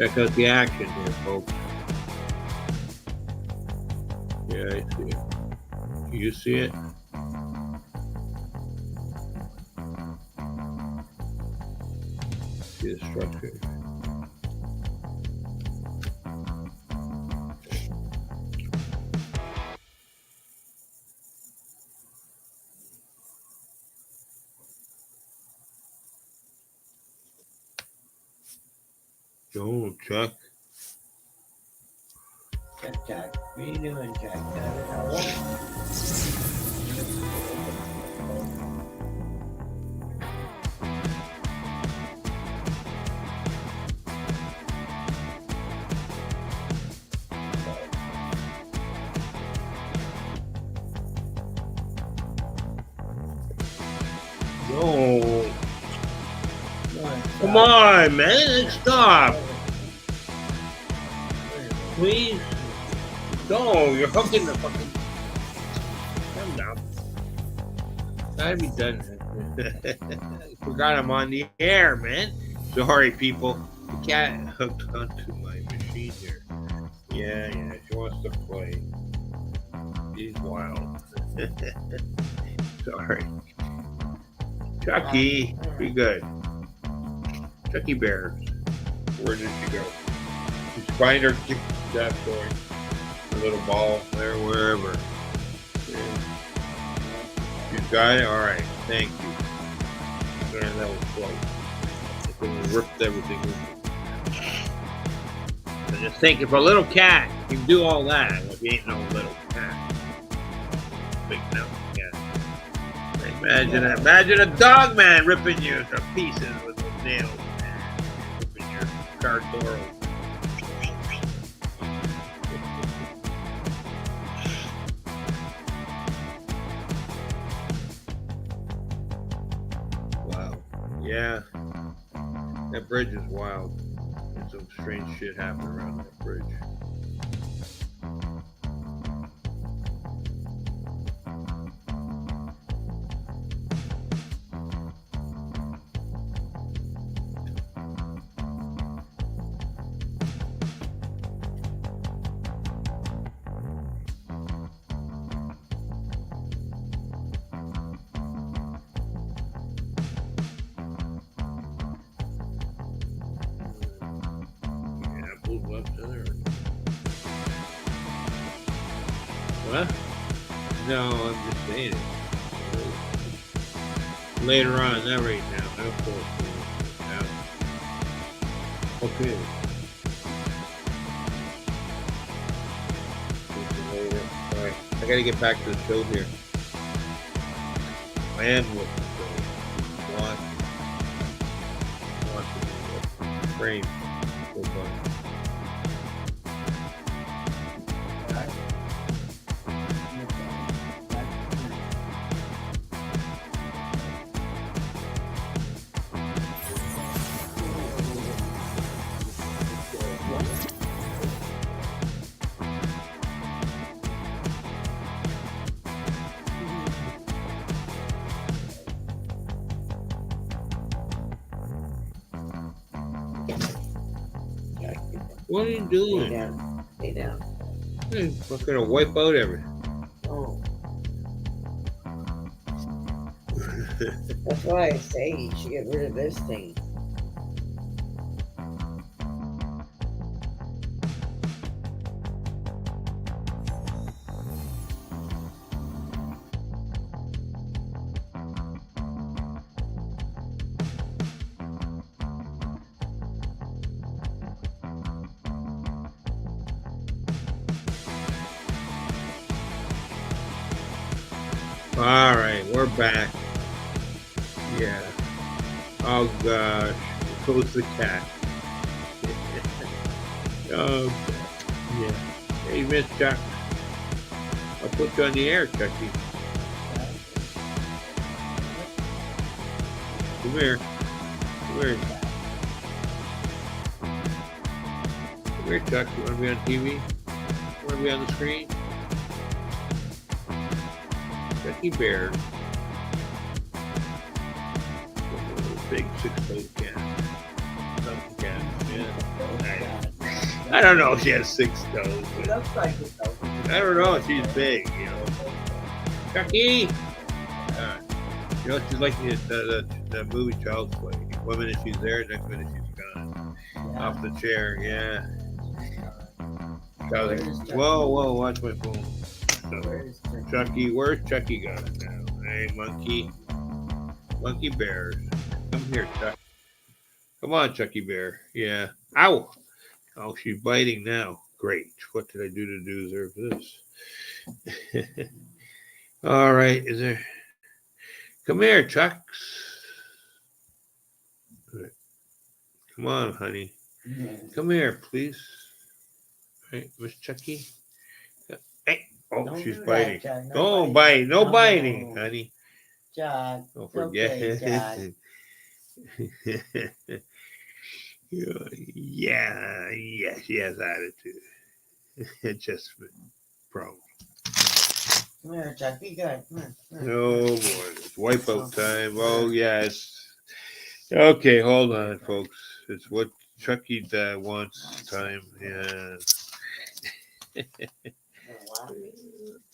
Check out the action here, folks. Yeah, I see it. You see it? See the structure. Joel, Chuck. Chuck. What are you doing, Chuck? Hello? No. Come on, man. Stop. Please. No, you're hooking the fucking. Calm down. Gotta be done. Forgot I'm on the air, man. Sorry, people. The cat hooked onto my machine here. Yeah, she wants to play. She's wild. Sorry. Chucky, be good. Chucky Bear. Where did she go? She's find her that boy. A little ball there, wherever. Yeah. You got it? Alright, thank you. Man, that was close. It ripped everything open. And just think, if a little cat can do all that, well, he ain't no little cat. Big no cat. Imagine that. Imagine a dog man ripping you to pieces with those nails, man. Ripping your car door open. Wow. Yeah. That bridge is wild. There's some strange shit happening around that bridge. What? No, I'm just saying it. Later on, not right now. Of course. Now. Okay. Alright, I gotta get back to the show here. I am looking for watching frame. So far. What are you Lay doing? down. Lay down. We're gonna wipe out everything. Oh, that's why I say you should get rid of this thing. All right, we're back. Yeah. Oh gosh, there goes the cat. Oh yeah. Hey, Miss Chuck. I'll put you on the air, Chucky. Come here. Come here. Come here, Chuck. You want to be on TV? You want to be on the screen? Chucky Bear. Big 6-foot cat. Some cat. Yeah. I don't know if she has 6 toes, but Looks like it though. I don't know. She's big, you know. Chucky! You know, she's like the movie Child's Play. One minute she's there, next minute she's gone. Off the chair, yeah. Whoa, watch my phone. So, Chucky, where's Chucky gone now? Hey, monkey. Monkey bears. Come here, Chuck. Come on, Chucky Bear. Yeah. Ow! Oh, she's biting now. Great. What did I do to deserve this? All right. Is there... Come here, Chucks. Come on, honey. Come here, please. All right, Miss Chucky. Hey. Oh, Don't she's do that, biting. Chuck. No Don't biting. bite. No No. biting, honey. Chuck. Don't It's forget. okay, Chuck. Yeah, she has attitude. It's just problem. Come here, Chuck. Be good. Come here. Come here. Oh boy, it's wipeout time. Oh yes. Okay, hold on, folks. It's what Chucky wants time. Yeah.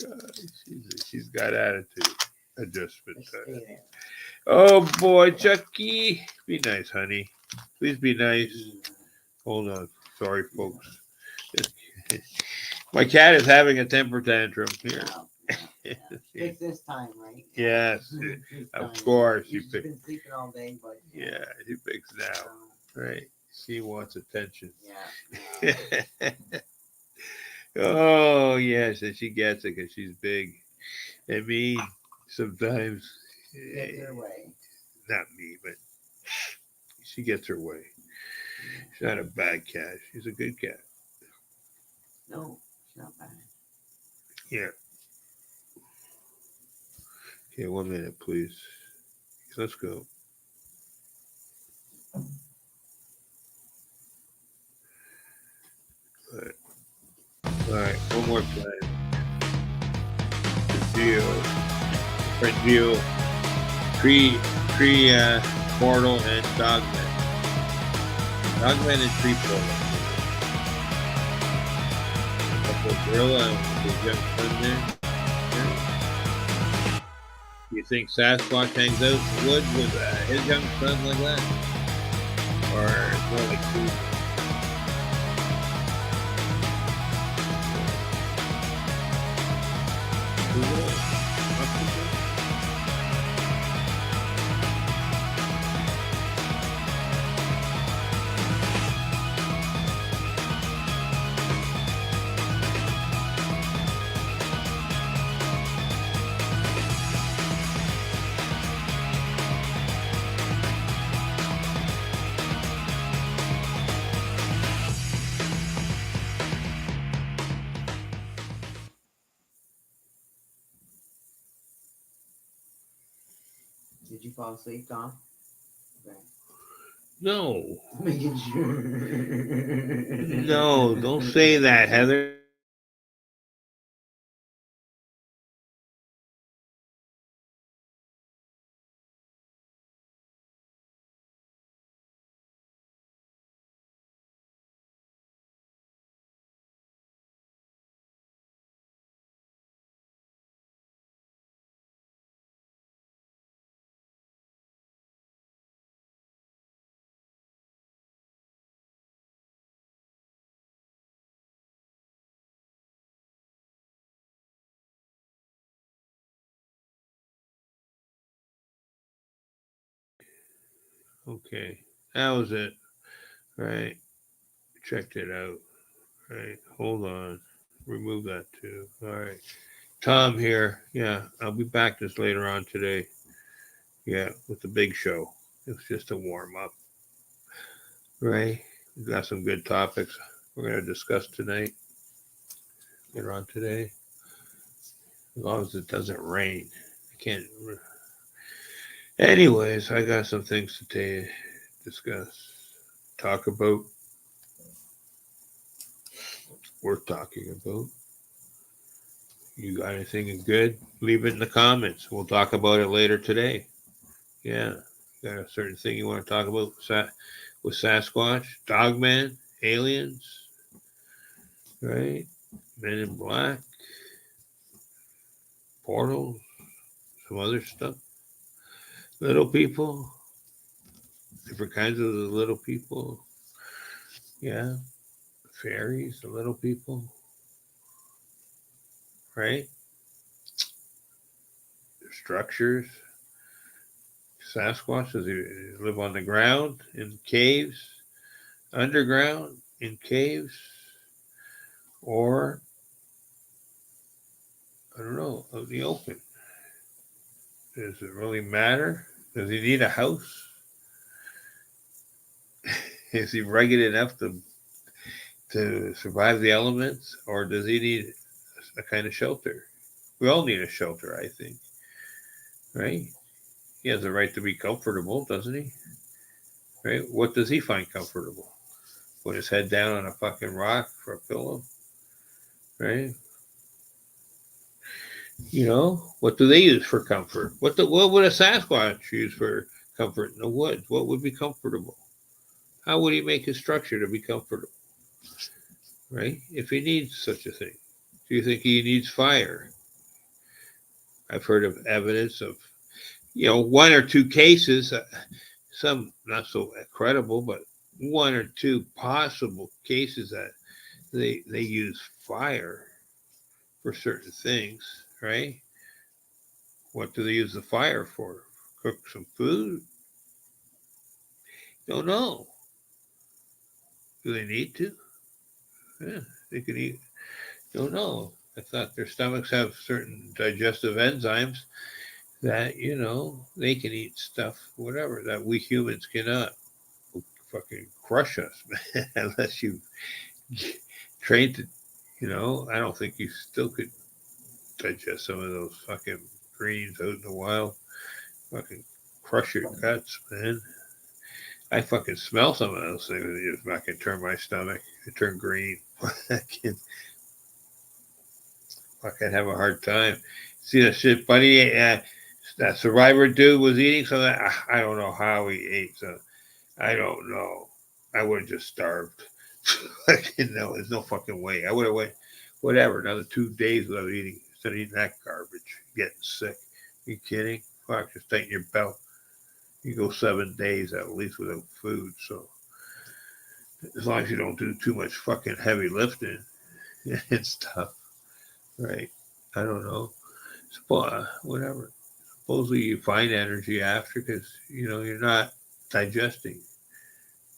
God, she's got attitude adjustment. Just stay there. Oh boy, Chucky. Be nice, honey. Please be nice. Hold on. Sorry, folks. My cat is having a temper tantrum here. Yeah. Pick this time, right? Yes, This of time. course. She She's picks. been sleeping all day, but Yeah, she picks now. Right. She wants attention. Yeah. Oh yes, and she gets it because she's big. I mean, sometimes Get her way. not me, but she gets her way. She's not a bad cat. She's a good cat. No, it's not bad. Yeah. Okay, 1 minute, please. Let's go. All right, one more time. Geo, friend Geo, tree, portal, and dogman. Dogman and tree portal. A couple of gorilla and his young son there. You think Sasquatch hangs out in the woods with his young son like that? Or it's more like two? Did you fall asleep, Tom? Okay. No. Making sure. No, don't say that, Heather. Okay, that was it. Right, checked it out. Right, hold on. Remove that too. All right. Tom here. Yeah, I'll be back this later on today. Yeah, with the big show. It was just a warm up. Right? We got some good topics we're going to discuss tonight. Later on today. As long as it doesn't rain. I can't. Anyways, I got some things to discuss. Talk about. Worth talking about. You got anything good? Leave it in the comments. We'll talk about it later today. Yeah. Got a certain thing you want to talk about with Sasquatch, Dogman, aliens, right? Men in Black, portals, some other stuff. Little people, different kinds of the little people. Yeah. Fairies, the little people, right? Structures. Sasquatch, does he live on the ground, in caves, underground, in caves, or I don't know, out in the open? Does it really matter? Does he need a house? Is he rugged enough to survive the elements, or does he need a kind of shelter? We all need a shelter, I think, right? He has a right to be comfortable, doesn't he? Right? What does he find comfortable? Put his head down on a fucking rock for a pillow, right? You know, what do they use for comfort? What would a Sasquatch use for comfort in the woods? What would be comfortable? How would he make his structure to be comfortable? Right? If he needs such a thing. Do you think he needs fire? I've heard of evidence of, one or two cases, some not so credible, but one or two possible cases that they use fire for certain things, right? What do they use the fire for? Cook some food? Don't know. Do they need to? Yeah, they can eat. Don't know. I thought their stomachs have certain digestive enzymes that, they can eat stuff, whatever, that we humans cannot. Fucking crush us, man, unless you trained to, I don't think you still could digest some of those fucking greens out in the wild. Fucking crush your guts, man. I fucking smell some of those things. It just fucking turn my stomach. It turn green. I can fucking have a hard time. See that shit, buddy? That survivor dude was eating some of that. I don't know how he ate. So I don't know. I would have just starved. No, there's no fucking way. I would have went, whatever, another 2 days without eating, instead of eating that garbage, getting sick. Are you kidding? Fuck, just tighten your belt. You go 7 days at least without food. So as long as you don't do too much fucking heavy lifting and stuff, right? I don't know. Whatever. Supposedly you find energy after because you're not digesting.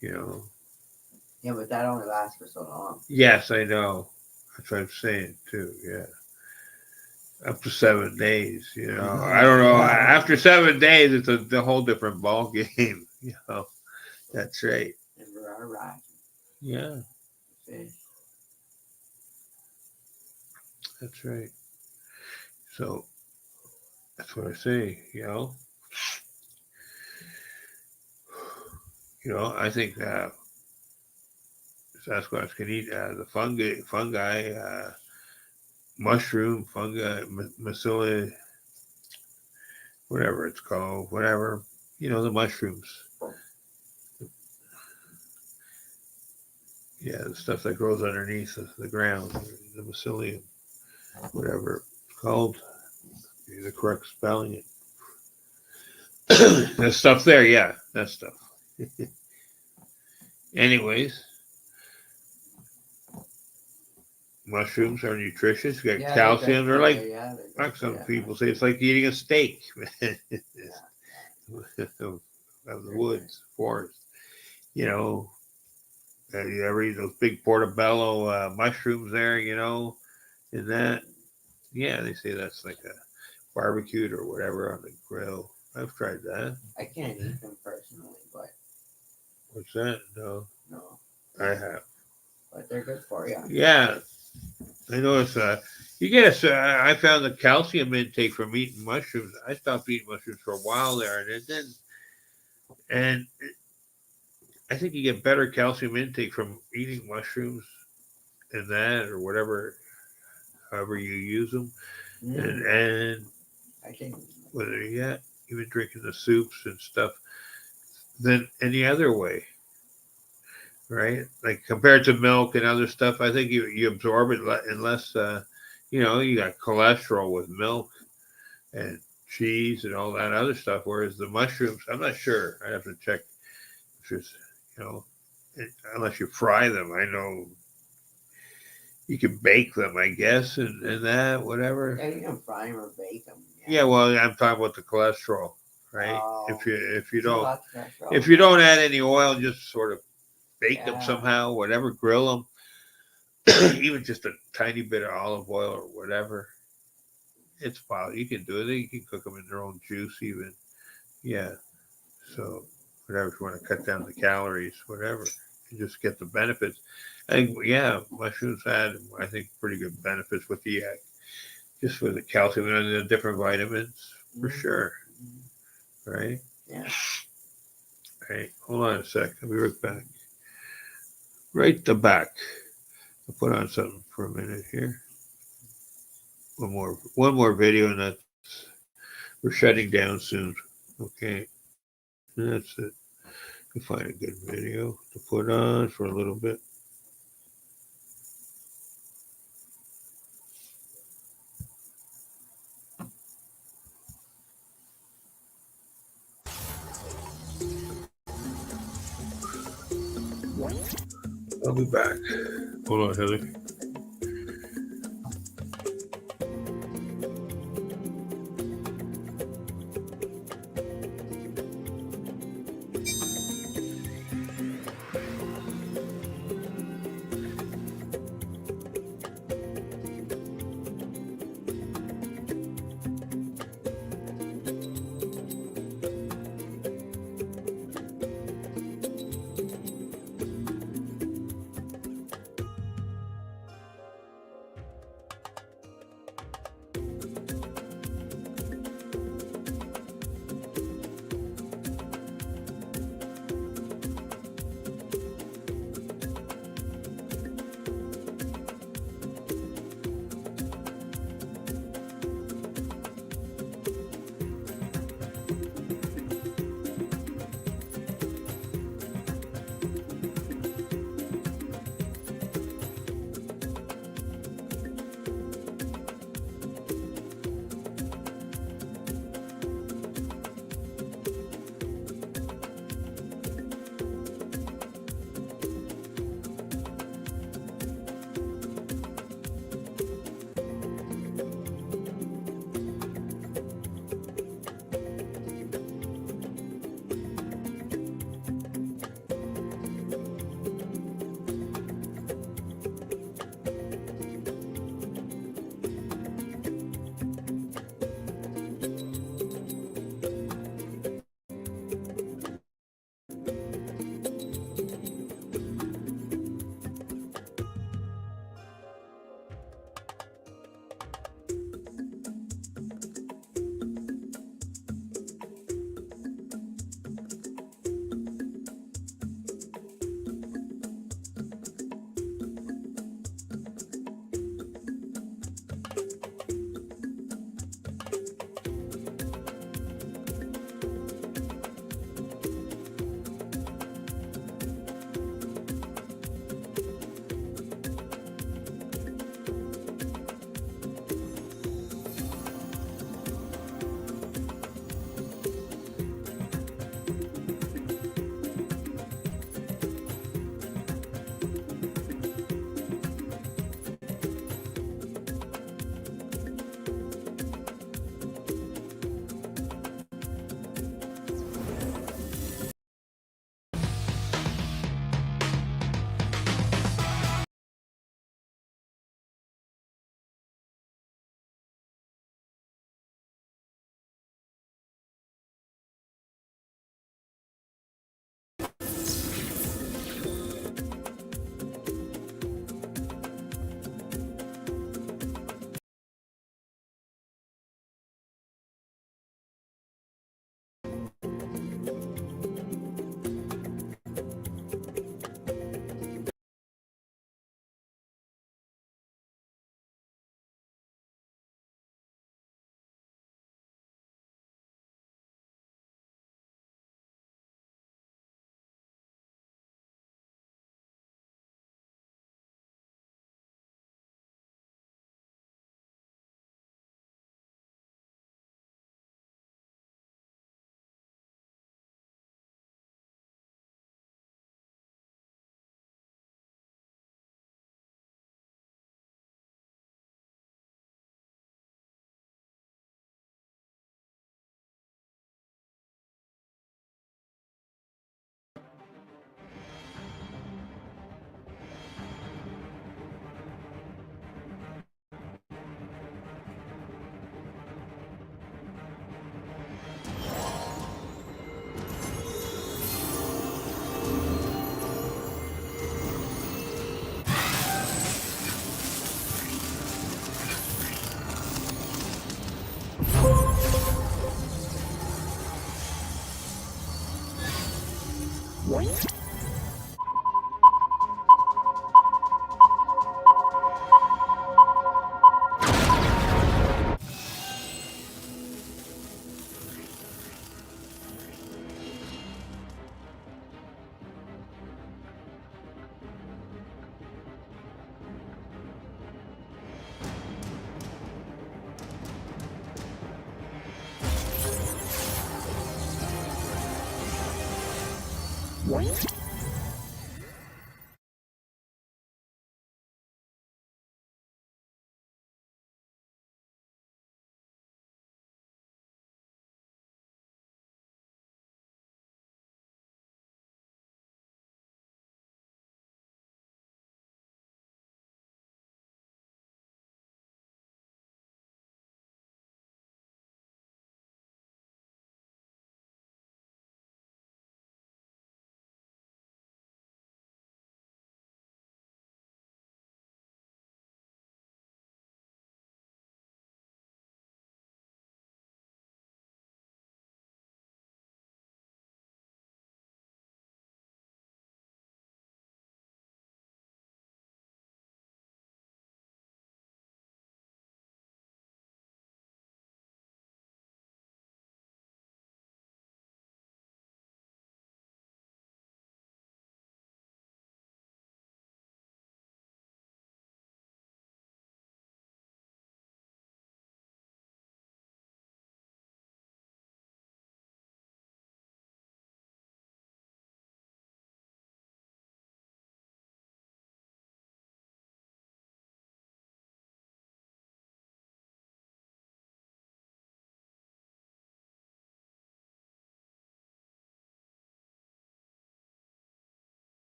You know. Yeah, but that only lasts for so long. Yes, I know. That's what I'm saying too. Yeah. Up to 7 days. I don't know. After 7 days, it's a whole different ball game. That's right. Never are right. Yeah, Fish. that's right. So that's what I say. I think Sasquatch can eat the fungi, mushroom, fungi, mycelium, whatever it's called, whatever, the mushrooms. Yeah, the stuff that grows underneath the ground, the mycelium, whatever it's called, the correct spelling it. That stuff there, yeah, that stuff. Anyways, mushrooms are nutritious. You got calcium. They're like, some people say it's like eating a steak of the woods, forest. You ever eat those big portobello mushrooms there, and that, yeah, they say that's like a barbecued or whatever on the grill. I've tried that. I can't eat them personally, but. What's that? No. I have. But they're good for you. Yeah. I noticed you get I found the calcium intake from eating mushrooms. I stopped eating mushrooms for a while there, and I think you get better calcium intake from eating mushrooms and that or whatever, however you use them, and I think whether even drinking the soups and stuff than any other way, right? Like compared to milk and other stuff, I think you absorb it unless you got cholesterol with milk and cheese and all that other stuff. Whereas the mushrooms, I'm not sure. I have to check. Just unless you fry them, I know you can bake them, I guess, and that whatever. Yeah, you can fry them or bake them. Yeah, well, I'm talking about the cholesterol, right? Oh, if you don't add any oil, just sort of bake them somehow, whatever, grill them, even just a tiny bit of olive oil or whatever. It's possible. You can do it. You can cook them in their own juice, even. Yeah. So whatever, if you want to cut down the calories, whatever, you just get the benefits. I think, mushrooms had, I think, pretty good benefits with the just with the calcium and the different vitamins, for sure. Right? Yeah. Right. Hold on a sec. I'll be right back. Right the back. I'll put on something for a minute here. One more video, and we're shutting down soon. Okay. And that's it. You find a good video to put on for a little bit. I'll be back. Hold on, Heather.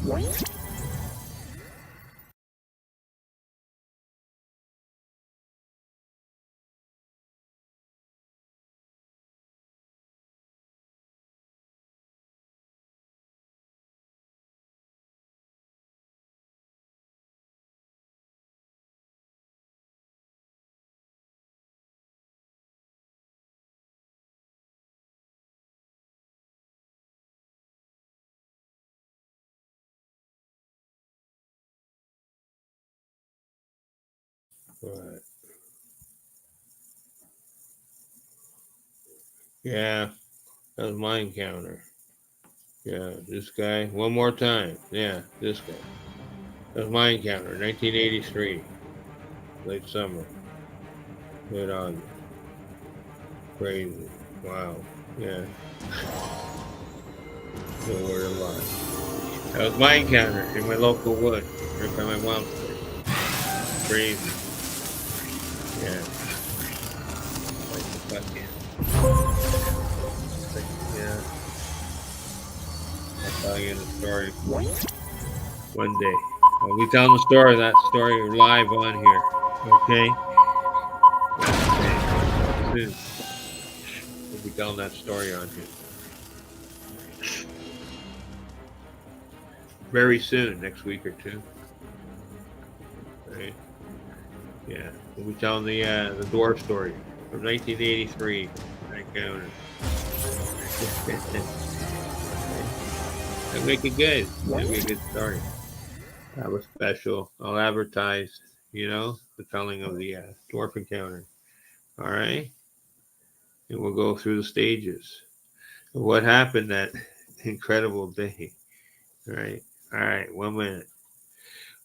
Right. Yeah, that was my encounter. Yeah, this guy. One more time. Yeah, this guy. That was my encounter. 1983. Late summer. Late August. Crazy. Wow. Yeah. Nowhere to lie. That was my encounter in my local wood. Right by my mom's place. Crazy. Yeah. Like the fucking. Yeah. I'll tell you the story one day. I'll be telling the story, that story live on here. Okay? Okay. Soon. We'll be telling that story on here. Very soon, next week or two. Right? Yeah. We'll be telling the dwarf story from 1983. I counted. That'll make it good. That'll be a good story. Have a special. I'll advertise, the telling of the dwarf encounter. All right? And we'll go through the stages of what happened that incredible day. All right? All right, 1 minute.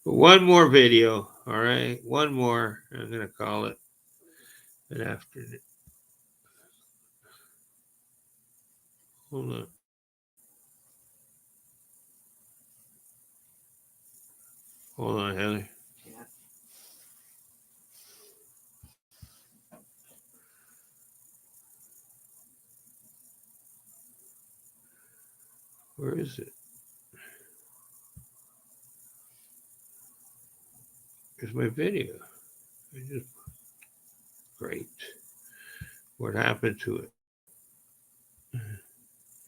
One more video. All right? One more. I'm going to call it an afternoon. Hold on. Hold on, Heather. Yeah. Where is it? Here's my video. Great. What happened to it?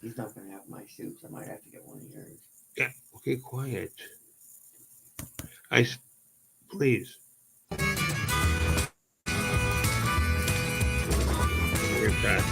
He's not gonna have my suits. I might have to get one of yours. Yeah. Okay, quiet. Please. We're back.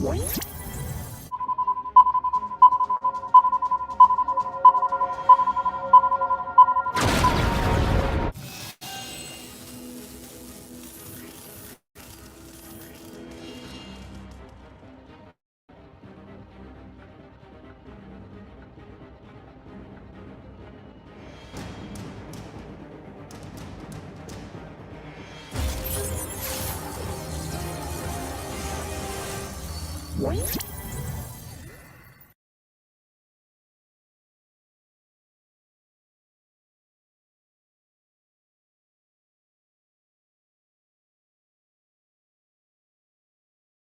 What?